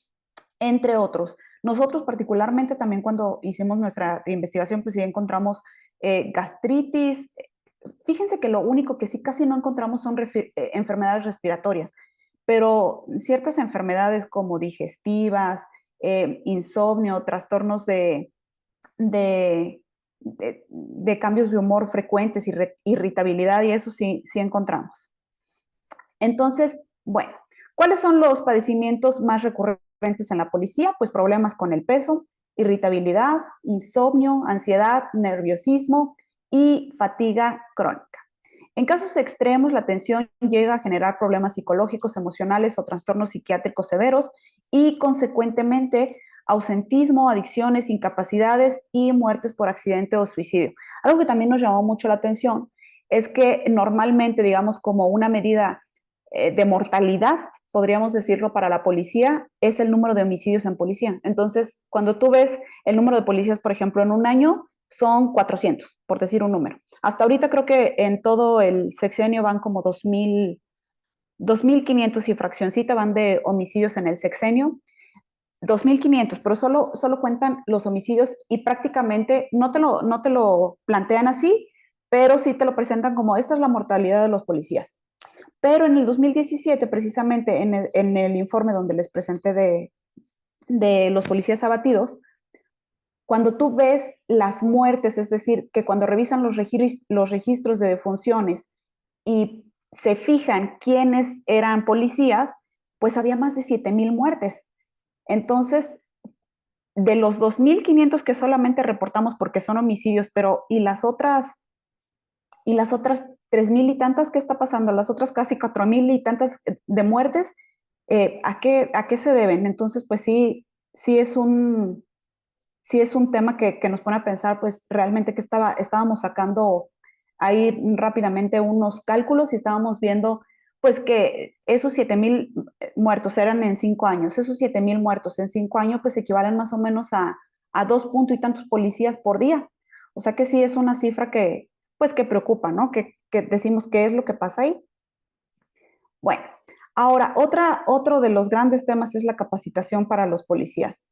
entre otros. Nosotros particularmente también cuando hicimos nuestra investigación, pues sí encontramos gastritis. Fíjense que lo único que sí casi no encontramos son enfermedades respiratorias, pero ciertas enfermedades como digestivas, insomnio, trastornos de cambios de humor frecuentes, irritabilidad, y eso sí, sí encontramos. Entonces, bueno, ¿cuáles son los padecimientos más recurrentes en la policía? Pues problemas con el peso, irritabilidad, insomnio, ansiedad, nerviosismo y fatiga crónica. En casos extremos, la tensión llega a generar problemas psicológicos, emocionales o trastornos psiquiátricos severos y, consecuentemente, ausentismo, adicciones, incapacidades y muertes por accidente o suicidio. Algo que también nos llamó mucho la atención es que normalmente, digamos, como una medida de mortalidad, podríamos decirlo, para la policía, es el número de homicidios en policía. Entonces, cuando tú ves el número de policías, por ejemplo, en un año, son 400, por decir un número. Hasta ahorita creo que en todo el sexenio van como 2.500 y fraccioncita van de homicidios en el sexenio. 2.500, pero solo cuentan los homicidios y prácticamente no te lo plantean así, pero sí te lo presentan como esta es la mortalidad de los policías. Pero en el 2017, precisamente en el informe donde les presenté de los policías abatidos, cuando tú ves las muertes, es decir, que cuando revisan los registros de defunciones y se fijan quiénes eran policías, pues había más de 7.000 muertes. Entonces, de los 2.500 que solamente reportamos porque son homicidios, pero y las otras 3.000 y tantas, ¿qué está pasando? Las otras casi 4.000 y tantas de muertes, ¿a qué se deben? Entonces, pues sí, sí es un tema que nos pone a pensar, pues realmente que estábamos sacando ahí rápidamente unos cálculos y estábamos viendo, pues que esos 7.000 muertos eran en 5 años, esos 7.000 muertos en 5 años, pues equivalen más o menos a 2 punto y tantos policías por día. O sea que sí es una cifra pues que preocupa, ¿no? Que decimos qué es lo que pasa ahí. Bueno, ahora, otro de los grandes temas es la capacitación para los policías.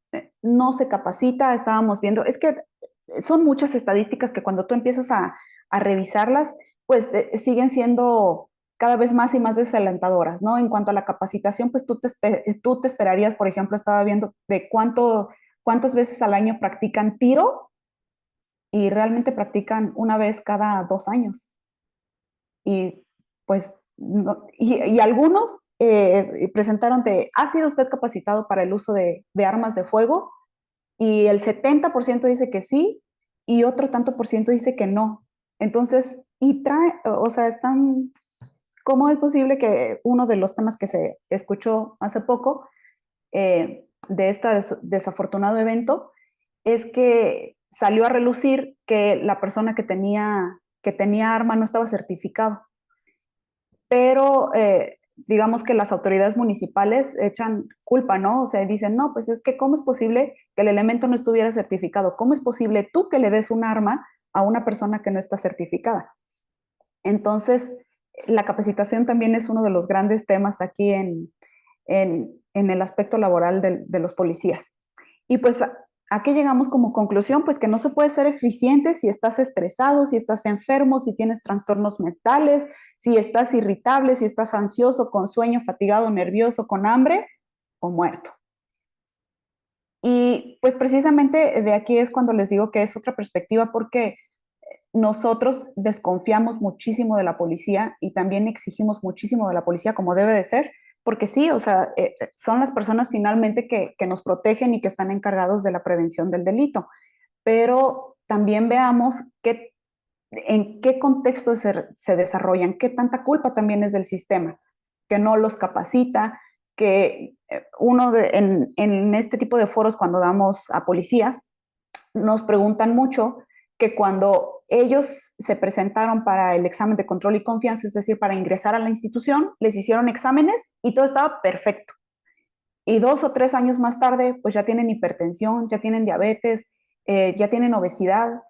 No se capacita, estábamos viendo, es que son muchas estadísticas que cuando tú empiezas a revisarlas, pues siguen siendo cada vez más y más desalentadoras, ¿no? En cuanto a la capacitación, pues tú te esperarías, por ejemplo, estaba viendo de cuántas veces al año practican tiro y realmente practican una vez cada 2 años. Y pues, y algunos presentaron ¿ha sido usted capacitado para el uso de armas de fuego? Y el 70% dice que sí, y otro tanto por ciento dice que no. Entonces, o sea, ¿cómo es posible que uno de los temas que se escuchó hace poco de este desafortunado evento es que salió a relucir que la persona que tenía arma no estaba certificado? Pero digamos que las autoridades municipales echan culpa, ¿no? O sea, dicen, no, pues es que ¿cómo es posible que el elemento no estuviera certificado? ¿Cómo es posible tú que le des un arma a una persona que no está certificada? Entonces, la capacitación también es uno de los grandes temas aquí en el aspecto laboral de los policías. Y pues, ¿a qué llegamos como conclusión? Pues que no se puede ser eficiente si estás estresado, si estás enfermo, si tienes trastornos mentales, si estás irritable, si estás ansioso, con sueño, fatigado, nervioso, con hambre o muerto. Y pues precisamente de aquí es cuando les digo que es otra perspectiva porque nosotros desconfiamos muchísimo de la policía y también exigimos muchísimo de la policía como debe de ser, porque sí, o sea, son las personas finalmente que nos protegen y que están encargados de la prevención del delito. Pero también veamos en qué contexto se desarrollan, qué tanta culpa también es del sistema, que no los capacita, que en este tipo de foros cuando damos a policías, nos preguntan mucho que cuando ellos se presentaron para el examen de control y confianza, es decir, para ingresar a la institución, les hicieron exámenes y todo estaba perfecto. Y 2 o 3 años más tarde, pues ya tienen hipertensión, ya tienen diabetes, ya tienen obesidad.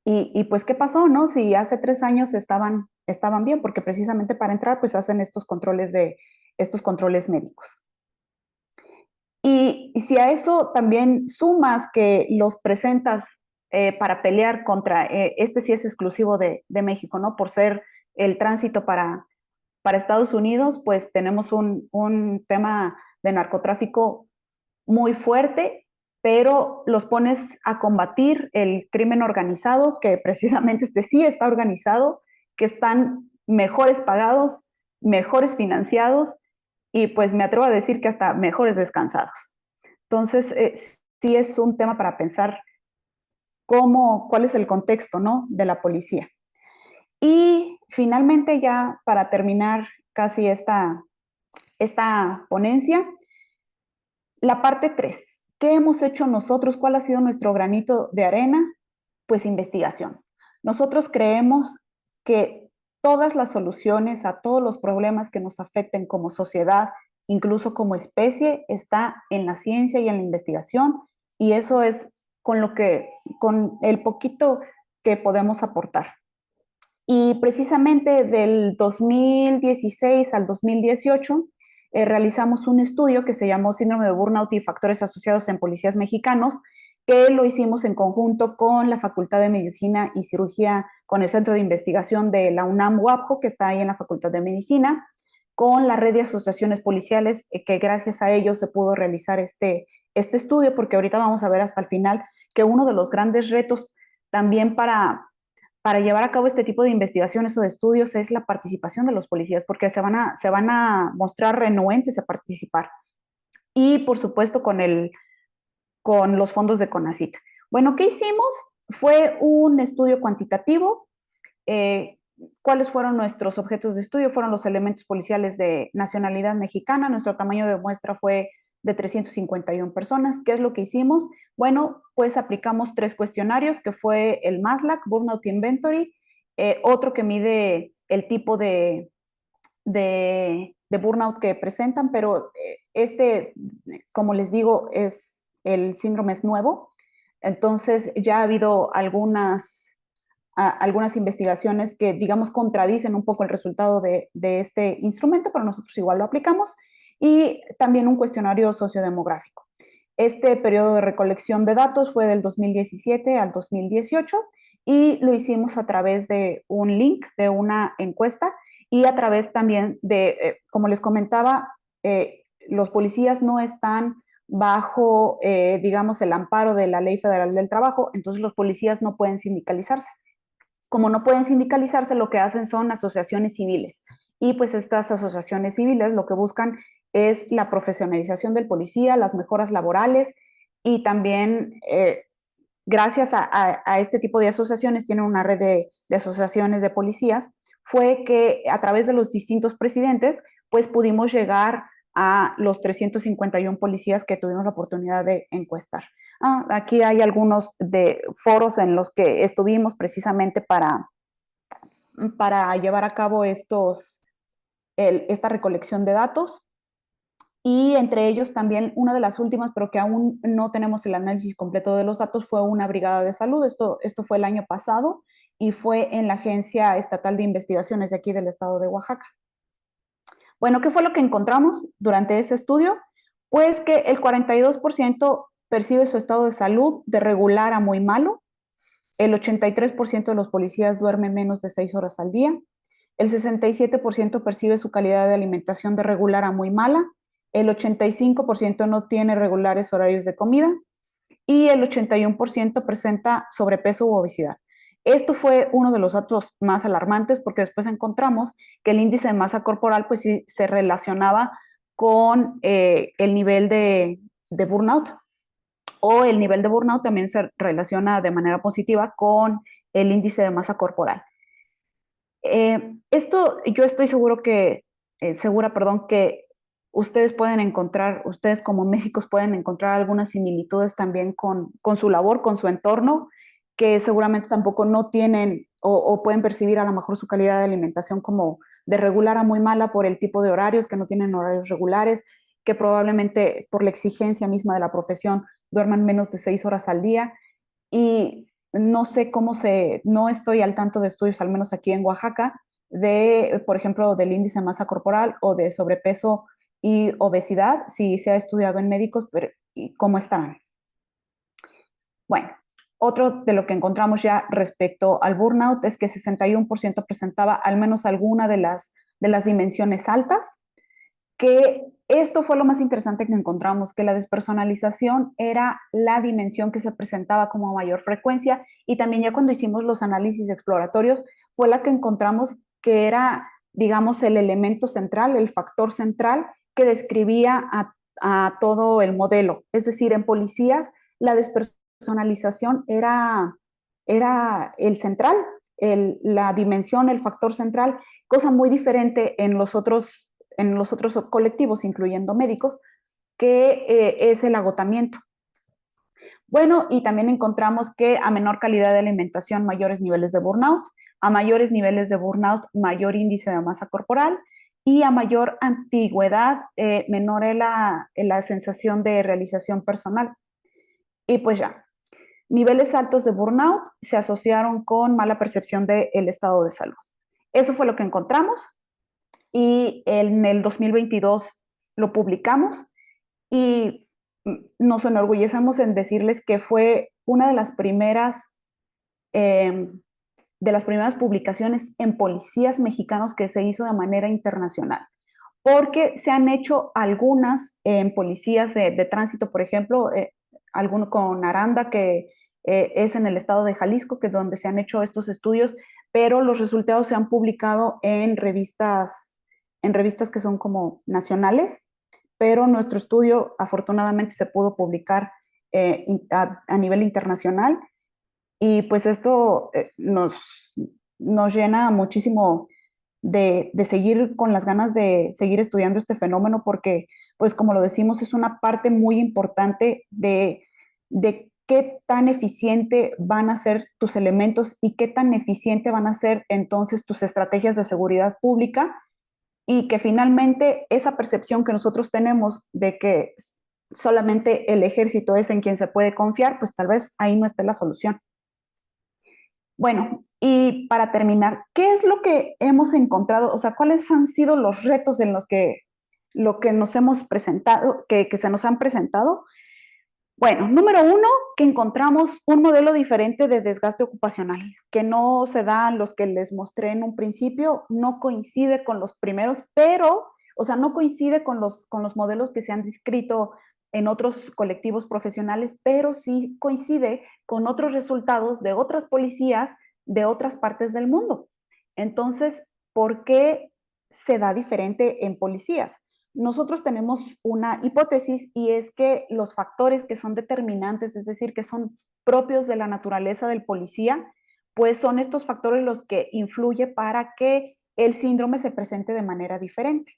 Y pues, ¿qué pasó, no? Si hace 3 años estaban bien, porque precisamente para entrar, pues hacen estos controles médicos. Y si a eso también sumas que los presentas para pelear contra, este sí es exclusivo de México, ¿no? Por ser el tránsito para Estados Unidos, pues tenemos un tema de narcotráfico muy fuerte, pero los pones a combatir el crimen organizado, que precisamente este sí está organizado, que están mejores pagados, mejores financiados y pues me atrevo a decir que hasta mejores descansados. Entonces, sí es un tema para pensar cuál es el contexto, ¿no?, de la policía. Y finalmente, ya para terminar casi esta ponencia, la parte 3. ¿Qué hemos hecho nosotros? ¿Cuál ha sido nuestro granito de arena? Pues investigación. Nosotros creemos que todas las soluciones a todos los problemas que nos afecten como sociedad, incluso como especie, está en la ciencia y en la investigación, y eso es con el poquito que podemos aportar. Y precisamente del 2016 al 2018 realizamos un estudio que se llamó Síndrome de Burnout y Factores Asociados en Policías Mexicanos, que lo hicimos en conjunto con la Facultad de Medicina y Cirugía, con el Centro de Investigación de la UNAM UAPJO, que está ahí en la Facultad de Medicina, con la red de asociaciones policiales, que gracias a ellos se pudo realizar este estudio, porque ahorita vamos a ver hasta el final que uno de los grandes retos también para llevar a cabo este tipo de investigaciones o de estudios es la participación de los policías, porque se van a mostrar renuentes a participar. Y por supuesto con los fondos de CONACYT. Bueno, ¿qué hicimos? Fue un estudio cuantitativo. ¿Cuáles fueron nuestros objetos de estudio? Fueron los elementos policiales de nacionalidad mexicana. Nuestro tamaño de muestra fue de 351 personas. ¿Qué es lo que hicimos? Bueno, pues aplicamos 3 cuestionarios, que fue el MASLAC, Burnout Inventory, otro que mide el tipo de burnout que presentan, pero como les digo, el síndrome es nuevo. Entonces ya ha habido algunas investigaciones que, digamos, contradicen un poco el resultado de este instrumento, pero nosotros igual lo aplicamos, y también un cuestionario sociodemográfico. Este periodo de recolección de datos fue del 2017 al 2018 y lo hicimos a través de un link de una encuesta y a través también como les comentaba, los policías no están bajo, digamos, el amparo de la Ley Federal del Trabajo, entonces los policías no pueden sindicalizarse. Como no pueden sindicalizarse, lo que hacen son asociaciones civiles. Y pues estas asociaciones civiles lo que buscan es la profesionalización del policía, las mejoras laborales y también, gracias a este tipo de asociaciones, tienen una red de asociaciones de policías, fue que a través de los distintos presidentes, pues pudimos llegar a los 351 policías que tuvimos la oportunidad de encuestar. Aquí hay algunos de foros en los que estuvimos precisamente para llevar a cabo esta recolección de datos. Y entre ellos también una de las últimas, pero que aún no tenemos el análisis completo de los datos, fue una brigada de salud. Esto fue el año pasado y fue en la Agencia Estatal de Investigaciones de aquí del estado de Oaxaca. Bueno, ¿qué fue lo que encontramos durante ese estudio? Pues que el 42% percibe su estado de salud de regular a muy malo, el 83% de los policías duermen menos de 6 horas al día, el 67% percibe su calidad de alimentación de regular a muy mala, el 85% no tiene regulares horarios de comida y el 81% presenta sobrepeso u obesidad. Esto fue uno de los datos más alarmantes porque después encontramos que el índice de masa corporal pues sí se relacionaba con el nivel de burnout, o el nivel de burnout también se relaciona de manera positiva con el índice de masa corporal. Esto yo estoy segura, que ustedes pueden encontrar, ustedes como médicos pueden encontrar algunas similitudes también con su labor, con su entorno, que seguramente tampoco no tienen o pueden percibir a lo mejor su calidad de alimentación como de regular a muy mala por el tipo de horarios, que no tienen horarios regulares, que probablemente por la exigencia misma de la profesión duerman menos de 6 horas al día. Y no sé no estoy al tanto de estudios, al menos aquí en Oaxaca, de, por ejemplo, del índice de masa corporal o de sobrepeso y obesidad, si se ha estudiado en médicos, pero ¿y cómo están? Bueno, otro de lo que encontramos ya respecto al burnout es que 61% presentaba al menos alguna de las dimensiones altas, que esto fue lo más interesante que encontramos, que la despersonalización era la dimensión que se presentaba como mayor frecuencia, y también ya cuando hicimos los análisis exploratorios fue la que encontramos que era, digamos, el elemento central, el factor central que describía a todo el modelo. Es decir, en policías la despersonalización era el central, la dimensión, el factor central, cosa muy diferente en los otros colectivos, incluyendo médicos, que es el agotamiento. Bueno, y también encontramos que a menor calidad de alimentación, mayores niveles de burnout, a mayores niveles de burnout, mayor índice de masa corporal, y a mayor antigüedad, menor es la sensación de realización personal. Y pues ya, niveles altos de burnout se asociaron con mala percepción del estado de salud. Eso fue lo que encontramos y en el 2022 lo publicamos y nos enorgullecemos en decirles que fue una eh, de las primeras publicaciones en policías mexicanos que se hizo de manera internacional, porque se han hecho algunas en policías de tránsito, por ejemplo, alguno con Aranda, que es en el estado de Jalisco, que es donde se han hecho estos estudios, pero los resultados se han publicado en revistas que son como nacionales, pero nuestro estudio afortunadamente se pudo publicar a nivel internacional, y pues esto nos llena muchísimo de seguir con las ganas de seguir estudiando este fenómeno, porque pues como lo decimos, es una parte muy importante de qué tan eficiente van a ser tus elementos y qué tan eficiente van a ser entonces tus estrategias de seguridad pública, y que finalmente esa percepción que nosotros tenemos de que solamente el ejército es en quien se puede confiar, pues tal vez ahí no esté la solución. Bueno, y para terminar, ¿qué es lo que hemos encontrado? O sea, ¿cuáles han sido los retos en lo que nos hemos presentado, que se nos han presentado? Bueno, número uno, que encontramos un modelo diferente de desgaste ocupacional, que no se da los que les mostré en un principio, no coincide con los primeros, pero, o sea, no coincide con los modelos que se han descrito en otros colectivos profesionales, pero sí coincide con otros resultados de otras policías de otras partes del mundo. Entonces, ¿por qué se da diferente en policías? Nosotros tenemos una hipótesis, y es que los factores que son determinantes, es decir, que son propios de la naturaleza del policía, pues son estos factores los que influyen para que el síndrome se presente de manera diferente.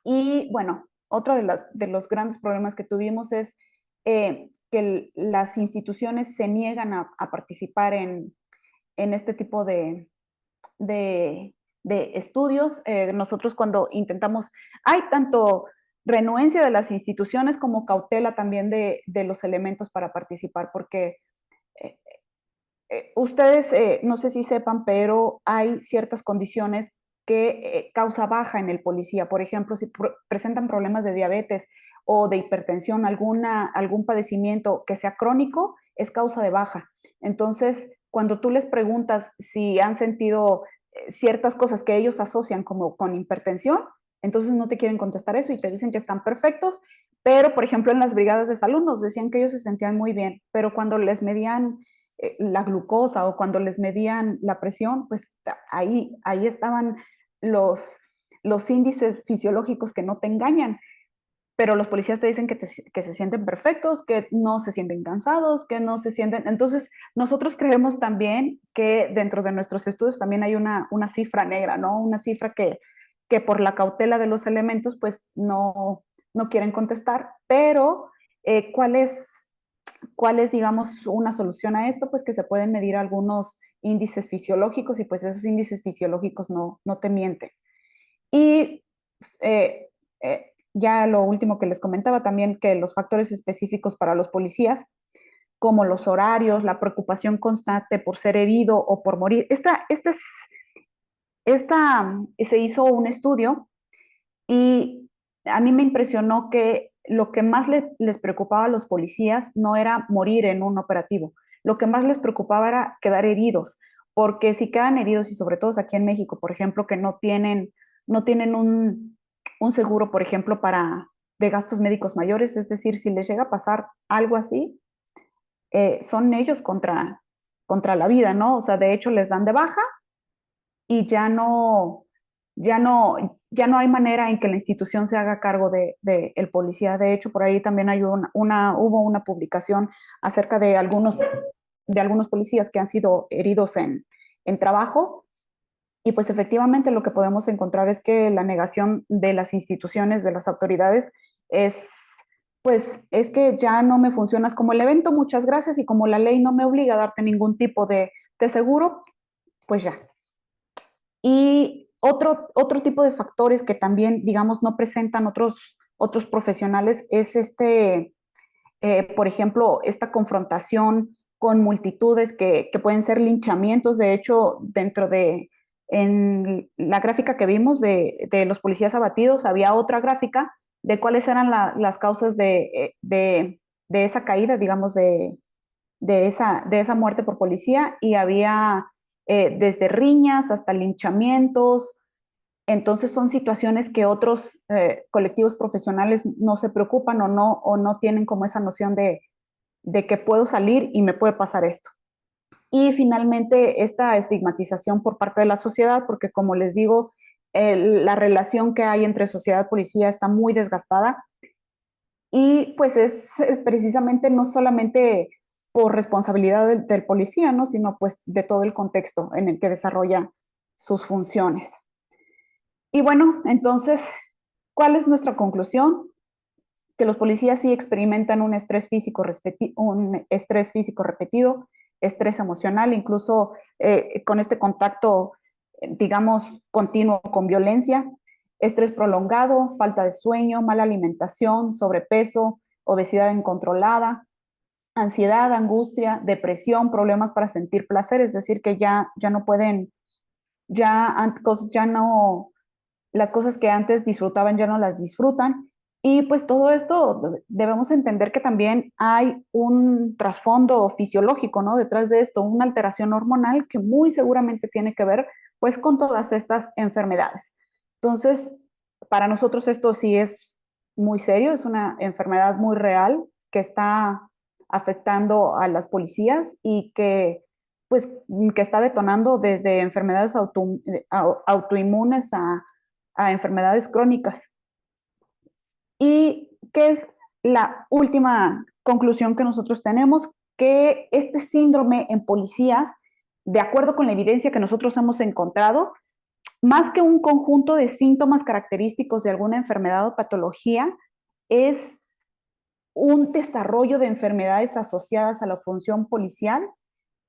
Y bueno, otro de los grandes problemas que tuvimos es que las instituciones se niegan a participar en este tipo de, de estudios. Nosotros cuando intentamos, hay tanto renuencia de las instituciones como cautela también de los elementos para participar, porque eh, ustedes no sé si sepan, pero hay ciertas condiciones que causa baja en el policía. Por ejemplo, si presentan problemas de diabetes o de hipertensión, algún padecimiento que sea crónico, es causa de baja. Entonces, cuando tú les preguntas si han sentido ciertas cosas que ellos asocian como con hipertensión, entonces no te quieren contestar eso y te dicen que están perfectos, pero por ejemplo en las brigadas de salud nos decían que ellos se sentían muy bien, pero cuando les medían la glucosa o cuando les medían la presión, pues ahí estaban los índices fisiológicos que no te engañan, pero los policías te dicen que se sienten perfectos, que no se sienten cansados, que no se sienten... Entonces, nosotros creemos también que dentro de nuestros estudios también hay una cifra negra, ¿no? Una cifra que por la cautela de los elementos, pues no quieren contestar, pero ¿cuál es, digamos, una solución a esto? Pues que se pueden medir algunos índices fisiológicos, y pues esos índices fisiológicos no te mienten. Y ya lo último que les comentaba también, que los factores específicos para los policías, como los horarios, la preocupación constante por ser herido o por morir. Se hizo un estudio y a mí me impresionó que lo que más les preocupaba a los policías no era morir en un operativo, lo que más les preocupaba era quedar heridos, porque si quedan heridos, y sobre todo aquí en México, por ejemplo, que no tienen un seguro, por ejemplo, de gastos médicos mayores, es decir, si les llega a pasar algo así, son ellos contra la vida, ¿no? O sea, de hecho les dan de baja y ya no hay manera en que la institución se haga cargo de el policía. De hecho, por ahí también hay hubo una publicación acerca de algunos policías que han sido heridos en trabajo. Y pues efectivamente lo que podemos encontrar es que la negación de las instituciones, de las autoridades, es, pues, es que ya no me funcionas como el evento, muchas gracias, y como la ley no me obliga a darte ningún tipo de seguro, pues ya. Y otro tipo de factores que también, digamos, no presentan otros profesionales es por ejemplo, esta confrontación con multitudes que pueden ser linchamientos. De hecho, en la gráfica que vimos de los policías abatidos, había otra gráfica de cuáles eran las causas de esa caída, digamos, de esa muerte por policía, y había desde riñas hasta linchamientos. Entonces son situaciones que otros colectivos profesionales no se preocupan o no tienen como esa noción de que puedo salir y me puede pasar esto. Y finalmente esta estigmatización por parte de la sociedad, porque como les digo, la relación que hay entre sociedad y policía está muy desgastada, y pues es precisamente no solamente por responsabilidad del policía, ¿no? Sino pues de todo el contexto en el que desarrolla sus funciones. Y bueno, entonces, ¿cuál es nuestra conclusión? Que los policías sí experimentan un estrés físico repetido, estrés emocional, incluso con este contacto, digamos, continuo con violencia, estrés prolongado, falta de sueño, mala alimentación, sobrepeso, obesidad incontrolada, ansiedad, angustia, depresión, problemas para sentir placer, es decir, que ya no pueden, ya no, las cosas que antes disfrutaban ya no las disfrutan. Y pues todo esto debemos entender que también hay un trasfondo fisiológico, ¿no? Detrás de esto, una alteración hormonal que muy seguramente tiene que ver pues con todas estas enfermedades. Entonces, para nosotros esto sí es muy serio, es una enfermedad muy real que está afectando a las policías y que está detonando desde enfermedades autoinmunes a enfermedades crónicas. ¿Y qué es la última conclusión que nosotros tenemos? Que este síndrome en policías, de acuerdo con la evidencia que nosotros hemos encontrado, más que un conjunto de síntomas característicos de alguna enfermedad o patología, es un desarrollo de enfermedades asociadas a la función policial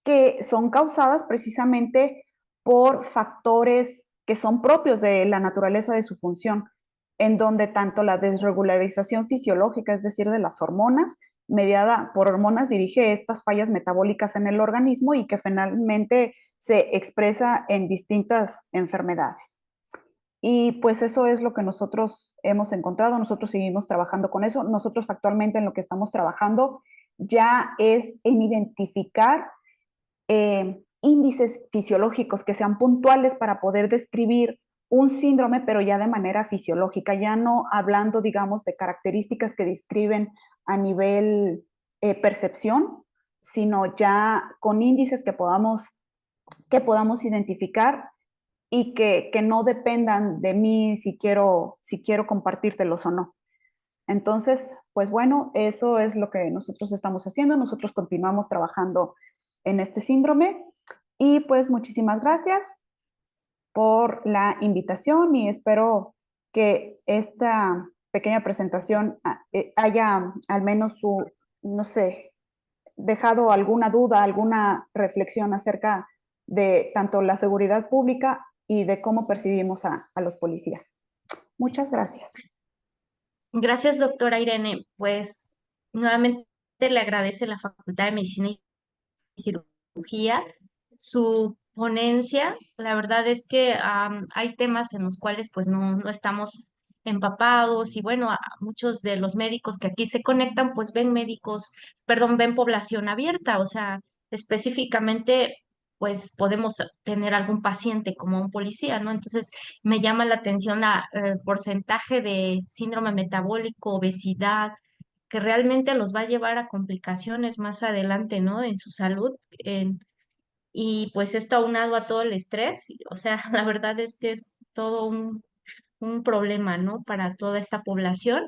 que son causadas precisamente por factores que son propios de la naturaleza de su función, en donde tanto la desregularización fisiológica, es decir, de las hormonas, mediada por hormonas, dirige estas fallas metabólicas en el organismo y que finalmente se expresa en distintas enfermedades. Y pues eso es lo que nosotros hemos encontrado, nosotros seguimos trabajando con eso, nosotros actualmente en lo que estamos trabajando ya es en identificar índices fisiológicos que sean puntuales para poder describir un síndrome, pero ya de manera fisiológica, ya no hablando, digamos, de características que describen a nivel percepción, sino ya con índices que podamos identificar y que no dependan de mí si quiero compartírtelos o no. Entonces, pues bueno, eso es lo que nosotros estamos haciendo. Nosotros continuamos trabajando en este síndrome y pues muchísimas gracias por la invitación y espero que esta pequeña presentación haya al menos no sé, dejado alguna duda, alguna reflexión acerca de tanto la seguridad pública y de cómo percibimos a los policías. Muchas gracias. Gracias, doctora Irene. Pues nuevamente le agradece la Facultad de Medicina y Cirugía su ponencia. La verdad es que hay temas en los cuales pues no estamos empapados y bueno, muchos de los médicos que aquí se conectan pues ven médicos, perdón, ven población abierta, o sea, específicamente pues podemos tener algún paciente como un policía, ¿no? Entonces me llama la atención el porcentaje de síndrome metabólico, obesidad, que realmente los va a llevar a complicaciones más adelante, ¿no? En su salud. Y pues esto aunado a todo el estrés, o sea, la verdad es que es todo un problema, ¿no? Para toda esta población.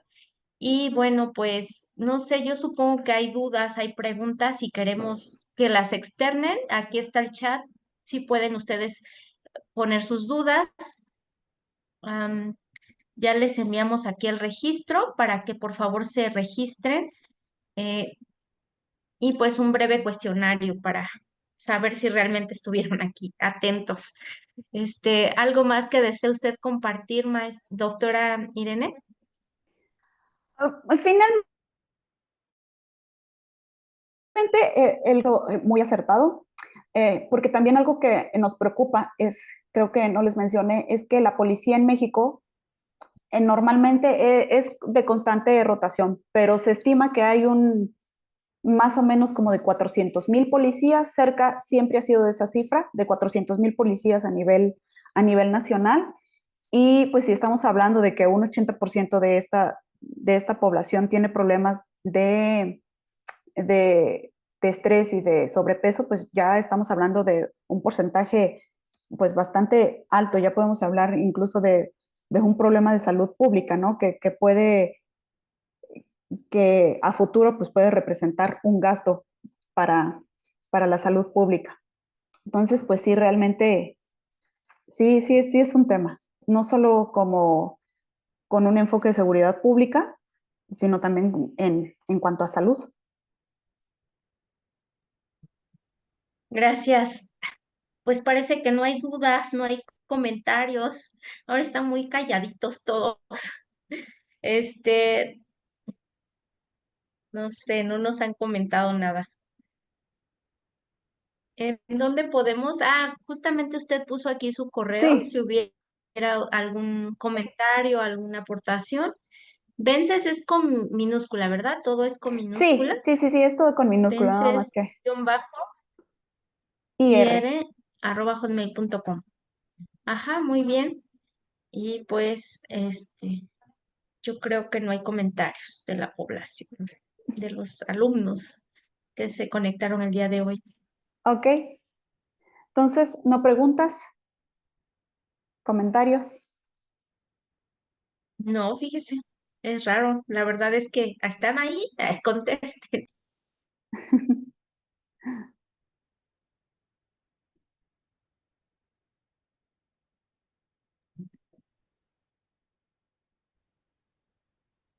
Y bueno, pues no sé, yo supongo que hay dudas, hay preguntas y queremos que las externen. Aquí está el chat, si pueden ustedes poner sus dudas. Am, ya les enviamos aquí el registro para que por favor se registren. eh, y pues un breve cuestionario para saber si realmente estuvieron aquí atentos. ¿Algo más que desee usted compartir, más, doctora Irene? Finalmente, muy acertado, porque también algo que nos preocupa es, creo que no les mencioné, es que la policía en México normalmente es de constante rotación, pero se estima que hay un más o menos como de 400,000 policías, cerca siempre ha sido de esa cifra, de 400,000 policías a nivel nacional. Y pues si estamos hablando de que un 80% de esta población tiene problemas de estrés y de sobrepeso, pues ya estamos hablando de un porcentaje pues bastante alto, ya podemos hablar incluso de un problema de salud pública, ¿no? Que a futuro pues puede representar un gasto para, para la salud pública. Entonces, pues sí, realmente, sí es un tema, no solo como con un enfoque de seguridad pública, sino también en cuanto a salud. Gracias. Pues parece que no hay dudas, no hay comentarios. Ahora están muy calladitos todos. Este, no sé, no nos han comentado nada. ¿En dónde podemos? Justamente usted puso aquí su correo, Sí, si hubiera algún comentario, alguna aportación. Vences es con minúscula, ¿verdad? Todo es con minúscula. sí, es todo con minúscula, nada más Vences que bajo IR. ir @hotmail.com. Ajá, muy bien. Y pues, yo creo que no hay comentarios de la población, de los alumnos que se conectaron el día de hoy. Ok, entonces, ¿no preguntas? ¿Comentarios? No, fíjese, es raro. La verdad es que están ahí, contesten.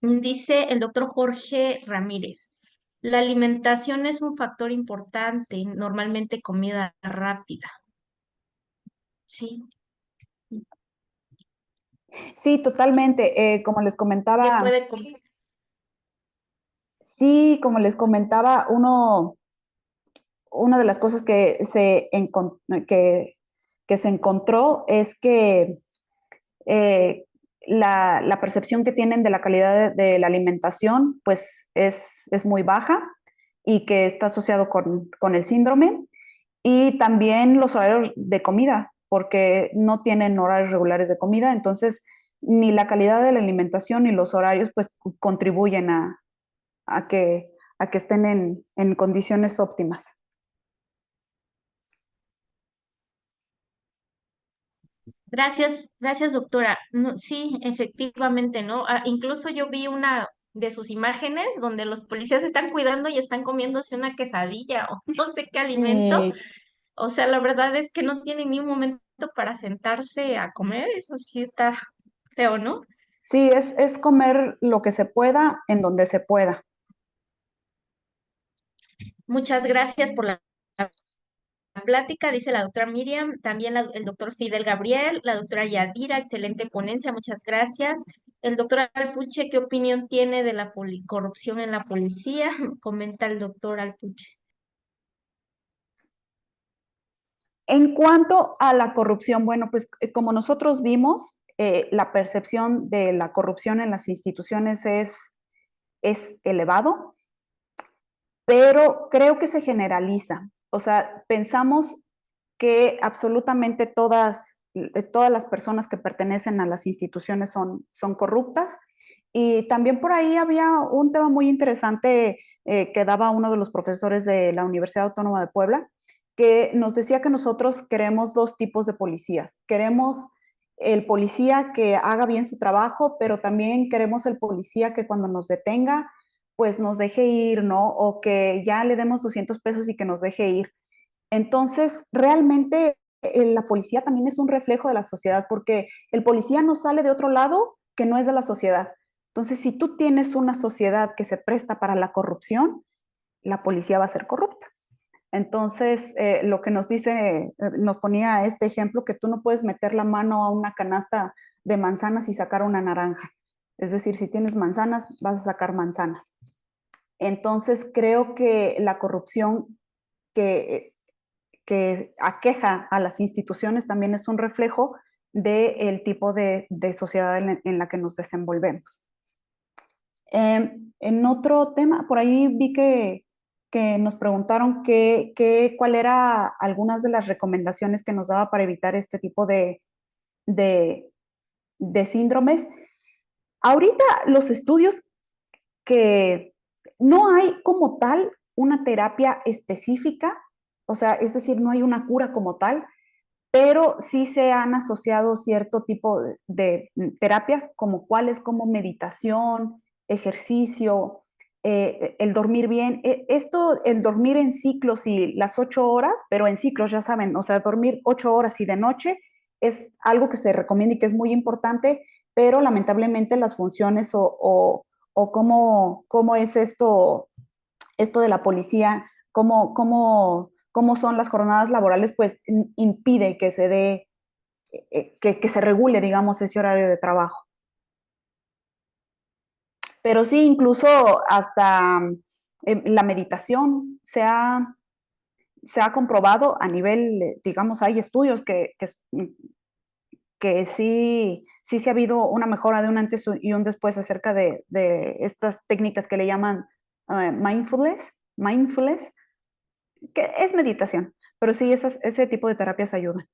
Dice el doctor Jorge Ramírez, la alimentación es un factor importante, normalmente comida rápida. Sí, Sí, totalmente. Como les ¿qué comentaba, puede comer? sí, como les comentaba, una de las cosas que se encontró es que eh, la percepción que tienen de la calidad de la alimentación pues es muy baja y que está asociado con el síndrome y también los horarios de comida, porque no tienen horarios regulares de comida, entonces ni la calidad de la alimentación ni los horarios pues contribuyen a que, a que estén en condiciones óptimas. Gracias, gracias, doctora. No, sí, efectivamente, ¿no? Incluso yo vi una de sus imágenes donde los policías están cuidando y están comiéndose una quesadilla o no sé qué alimento. Sí, O sea, la verdad es que no tienen ni un momento para sentarse a comer. Eso sí está feo, ¿no? sí, es comer lo que se pueda en donde se pueda. Muchas gracias por la plática, dice la doctora Miriam, también el doctor Fidel Gabriel, la doctora Yadira, excelente ponencia, muchas gracias. El doctor Alpuche, ¿qué opinión tiene de la corrupción en la policía? Comenta el doctor Alpuche. En cuanto a la corrupción, bueno, pues como nosotros vimos, la percepción de la corrupción en las instituciones es elevado, pero creo que se generaliza. O sea, pensamos que absolutamente todas las personas que pertenecen a las instituciones son corruptas. Y también por ahí había un tema muy interesante que daba uno de los profesores de la Universidad Autónoma de Puebla, que nos decía que nosotros queremos dos tipos de policías. Queremos el policía que haga bien su trabajo, pero también queremos el policía que cuando nos detenga, pues nos deje ir, ¿no? O que ya le demos 200 pesos y que nos deje ir. Entonces, realmente la policía también es un reflejo de la sociedad, porque el policía no sale de otro lado que no es de la sociedad. Entonces, si tú tienes una sociedad que se presta para la corrupción, la policía va a ser corrupta. Entonces, lo que nos dice, nos ponía este ejemplo, que tú no puedes meter la mano a una canasta de manzanas y sacar una naranja. Es decir, si tienes manzanas, vas a sacar manzanas. Entonces, creo que la corrupción que que aqueja a las instituciones también es un reflejo del tipo de sociedad en la que nos desenvolvemos. En otro tema, por ahí vi que nos preguntaron cuál era algunas de las recomendaciones que nos daba para evitar este tipo de, de síndromes. Ahorita los estudios que no hay como tal una terapia específica, o sea, es decir, no hay una cura como tal, pero sí se han asociado cierto tipo de terapias como cuáles, como meditación, ejercicio, el dormir bien. Esto, el dormir en ciclos y las 8 horas, pero en ciclos, ya saben, o sea, dormir 8 horas y de noche es algo que se recomienda y que es muy importante, pero lamentablemente las funciones o cómo es esto de la policía, cómo son las jornadas laborales, pues impide que se dé, que se regule, digamos, ese horario de trabajo. Pero sí, incluso hasta la meditación se ha comprobado a nivel, digamos, hay estudios que sí se ha habido una mejora de un antes y un después acerca de estas técnicas que le llaman mindfulness, que es meditación, pero sí, ese tipo de terapias ayudan.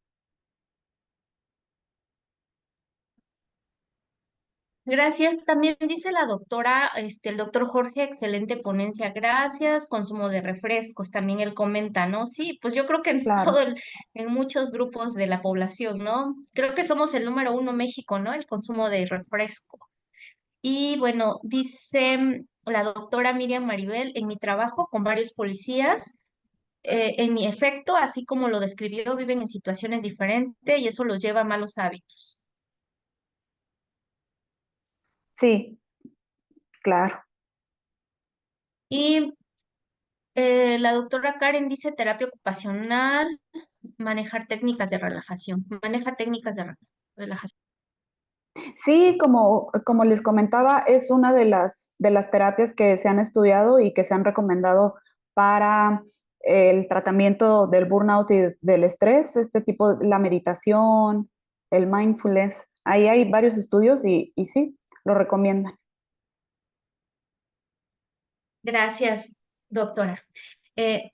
Gracias. También dice la doctora, el doctor Jorge, excelente ponencia, gracias. Consumo de refrescos, también él comenta, ¿no? Sí, pues yo creo que en Claro. en muchos grupos de la población, ¿no? Creo que somos el número uno México, ¿no? El consumo de refresco. Y bueno, dice la doctora Miriam Maribel, en mi trabajo con varios policías, en mi efecto, así como lo describió, viven en situaciones diferentes y eso los lleva a malos hábitos. Sí, claro. Y la doctora Karen dice terapia ocupacional, manejar técnicas de relajación, maneja técnicas de relajación. Sí, como les comentaba, es una de las terapias que se han estudiado y que se han recomendado para el tratamiento del burnout y del estrés, este tipo, la meditación, el mindfulness. Ahí hay varios estudios y sí, lo recomiendan. Gracias, doctora. Eh,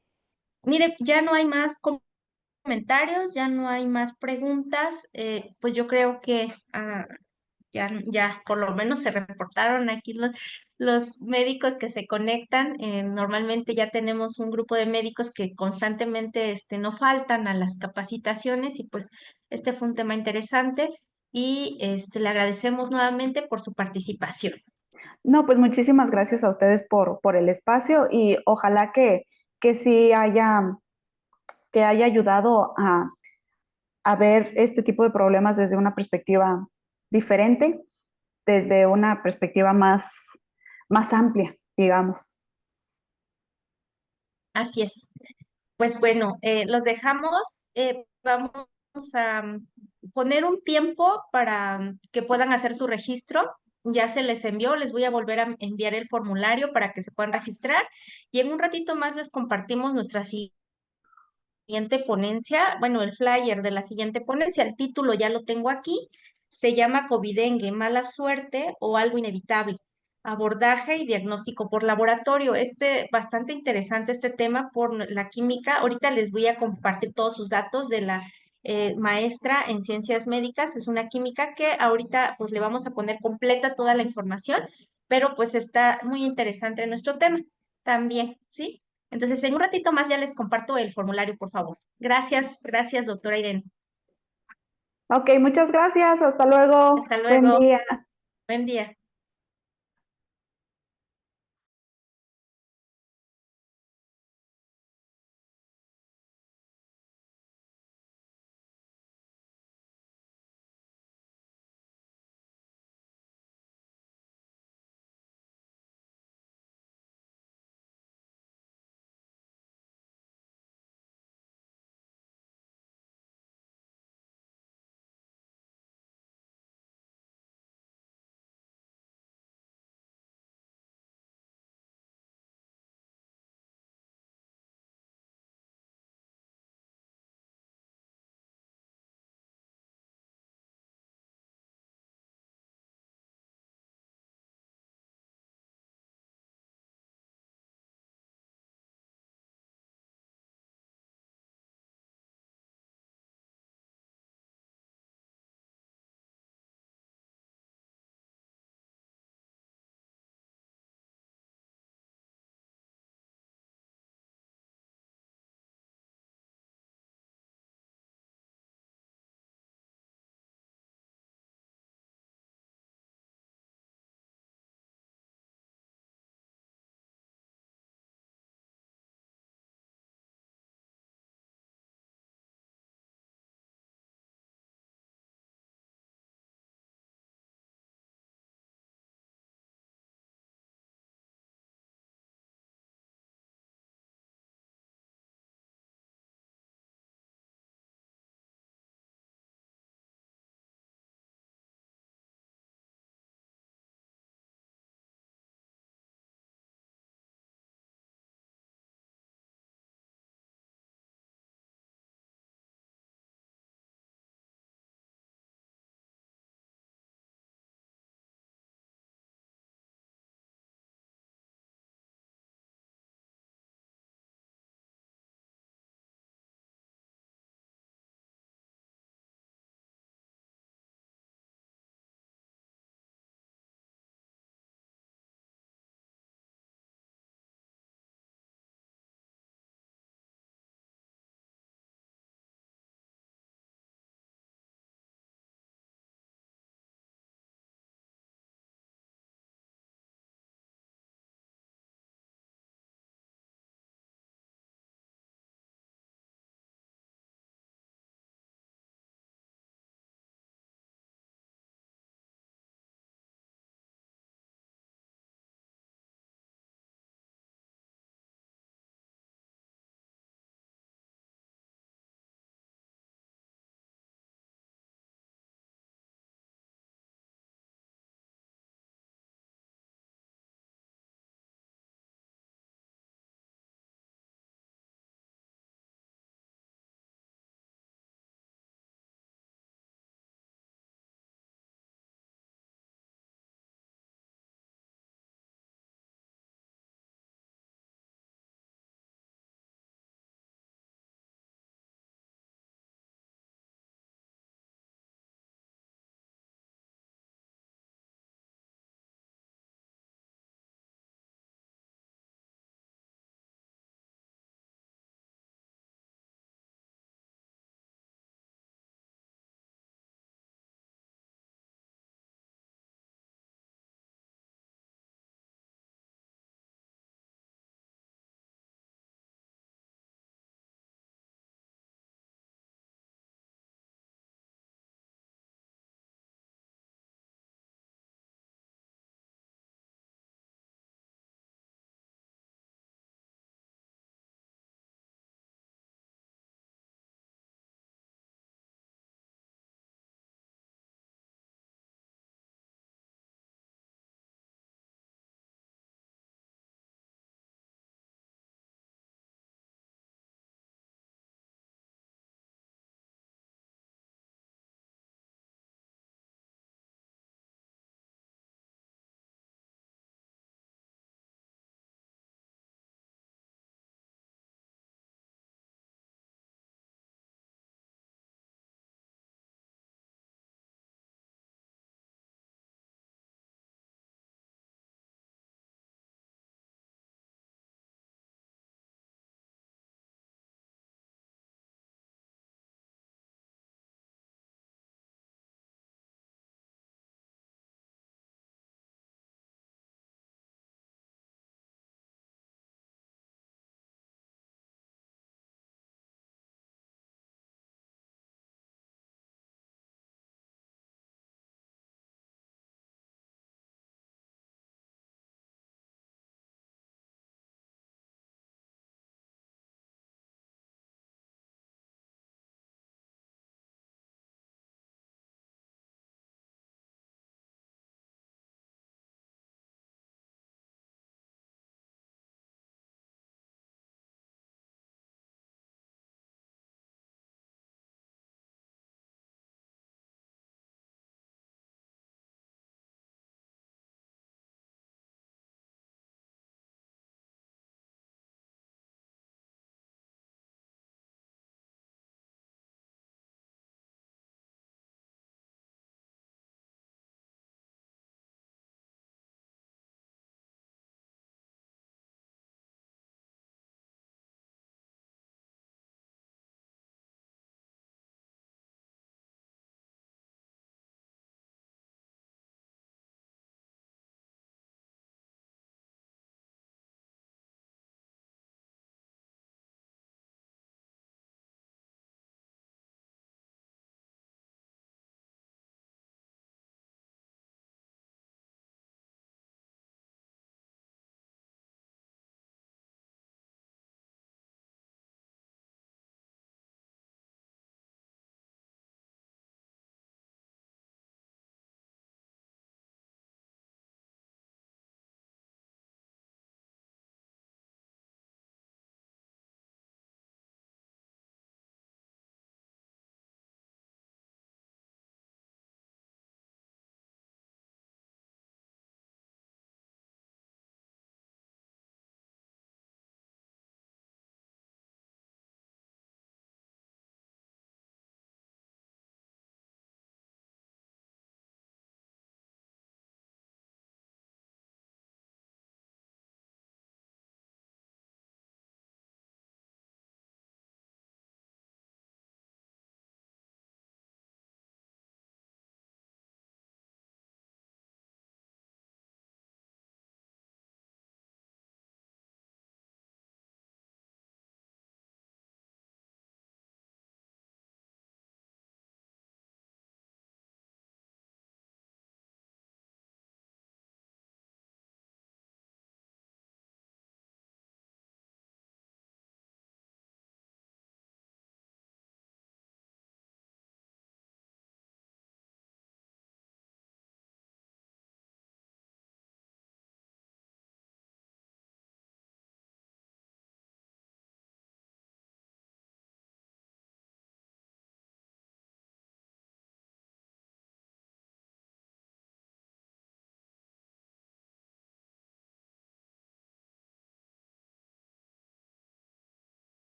mire, ya no hay más comentarios, ya no hay más preguntas. Pues yo creo que ya por lo menos se reportaron aquí los médicos que se conectan. Normalmente ya tenemos un grupo de médicos que constantemente no faltan a las capacitaciones y pues este fue un tema interesante y le agradecemos nuevamente por su participación. No, pues muchísimas gracias a ustedes por el espacio y ojalá que sí que haya ayudado a ver este tipo de problemas desde una perspectiva diferente, desde una perspectiva más amplia, digamos. Así es. Pues bueno, los dejamos. Vamos a poner un tiempo para que puedan hacer su registro. Ya se les envió, les voy a volver a enviar el formulario para que se puedan registrar y en un ratito más les compartimos nuestra siguiente ponencia, bueno, el flyer de la siguiente ponencia, el título ya lo tengo aquí, se llama Covidengue, mala suerte o algo inevitable, abordaje y diagnóstico por laboratorio. Bastante interesante este tema por la química. Ahorita les voy a compartir todos sus datos de la maestra en ciencias médicas. Es una química que ahorita pues le vamos a poner completa toda la información, pero pues está muy interesante nuestro tema también, ¿sí? Entonces, en un ratito más ya les comparto el formulario, por favor. Gracias, gracias, doctora Irene. Ok, muchas gracias. Hasta luego. Hasta Buen luego. día. Buen día.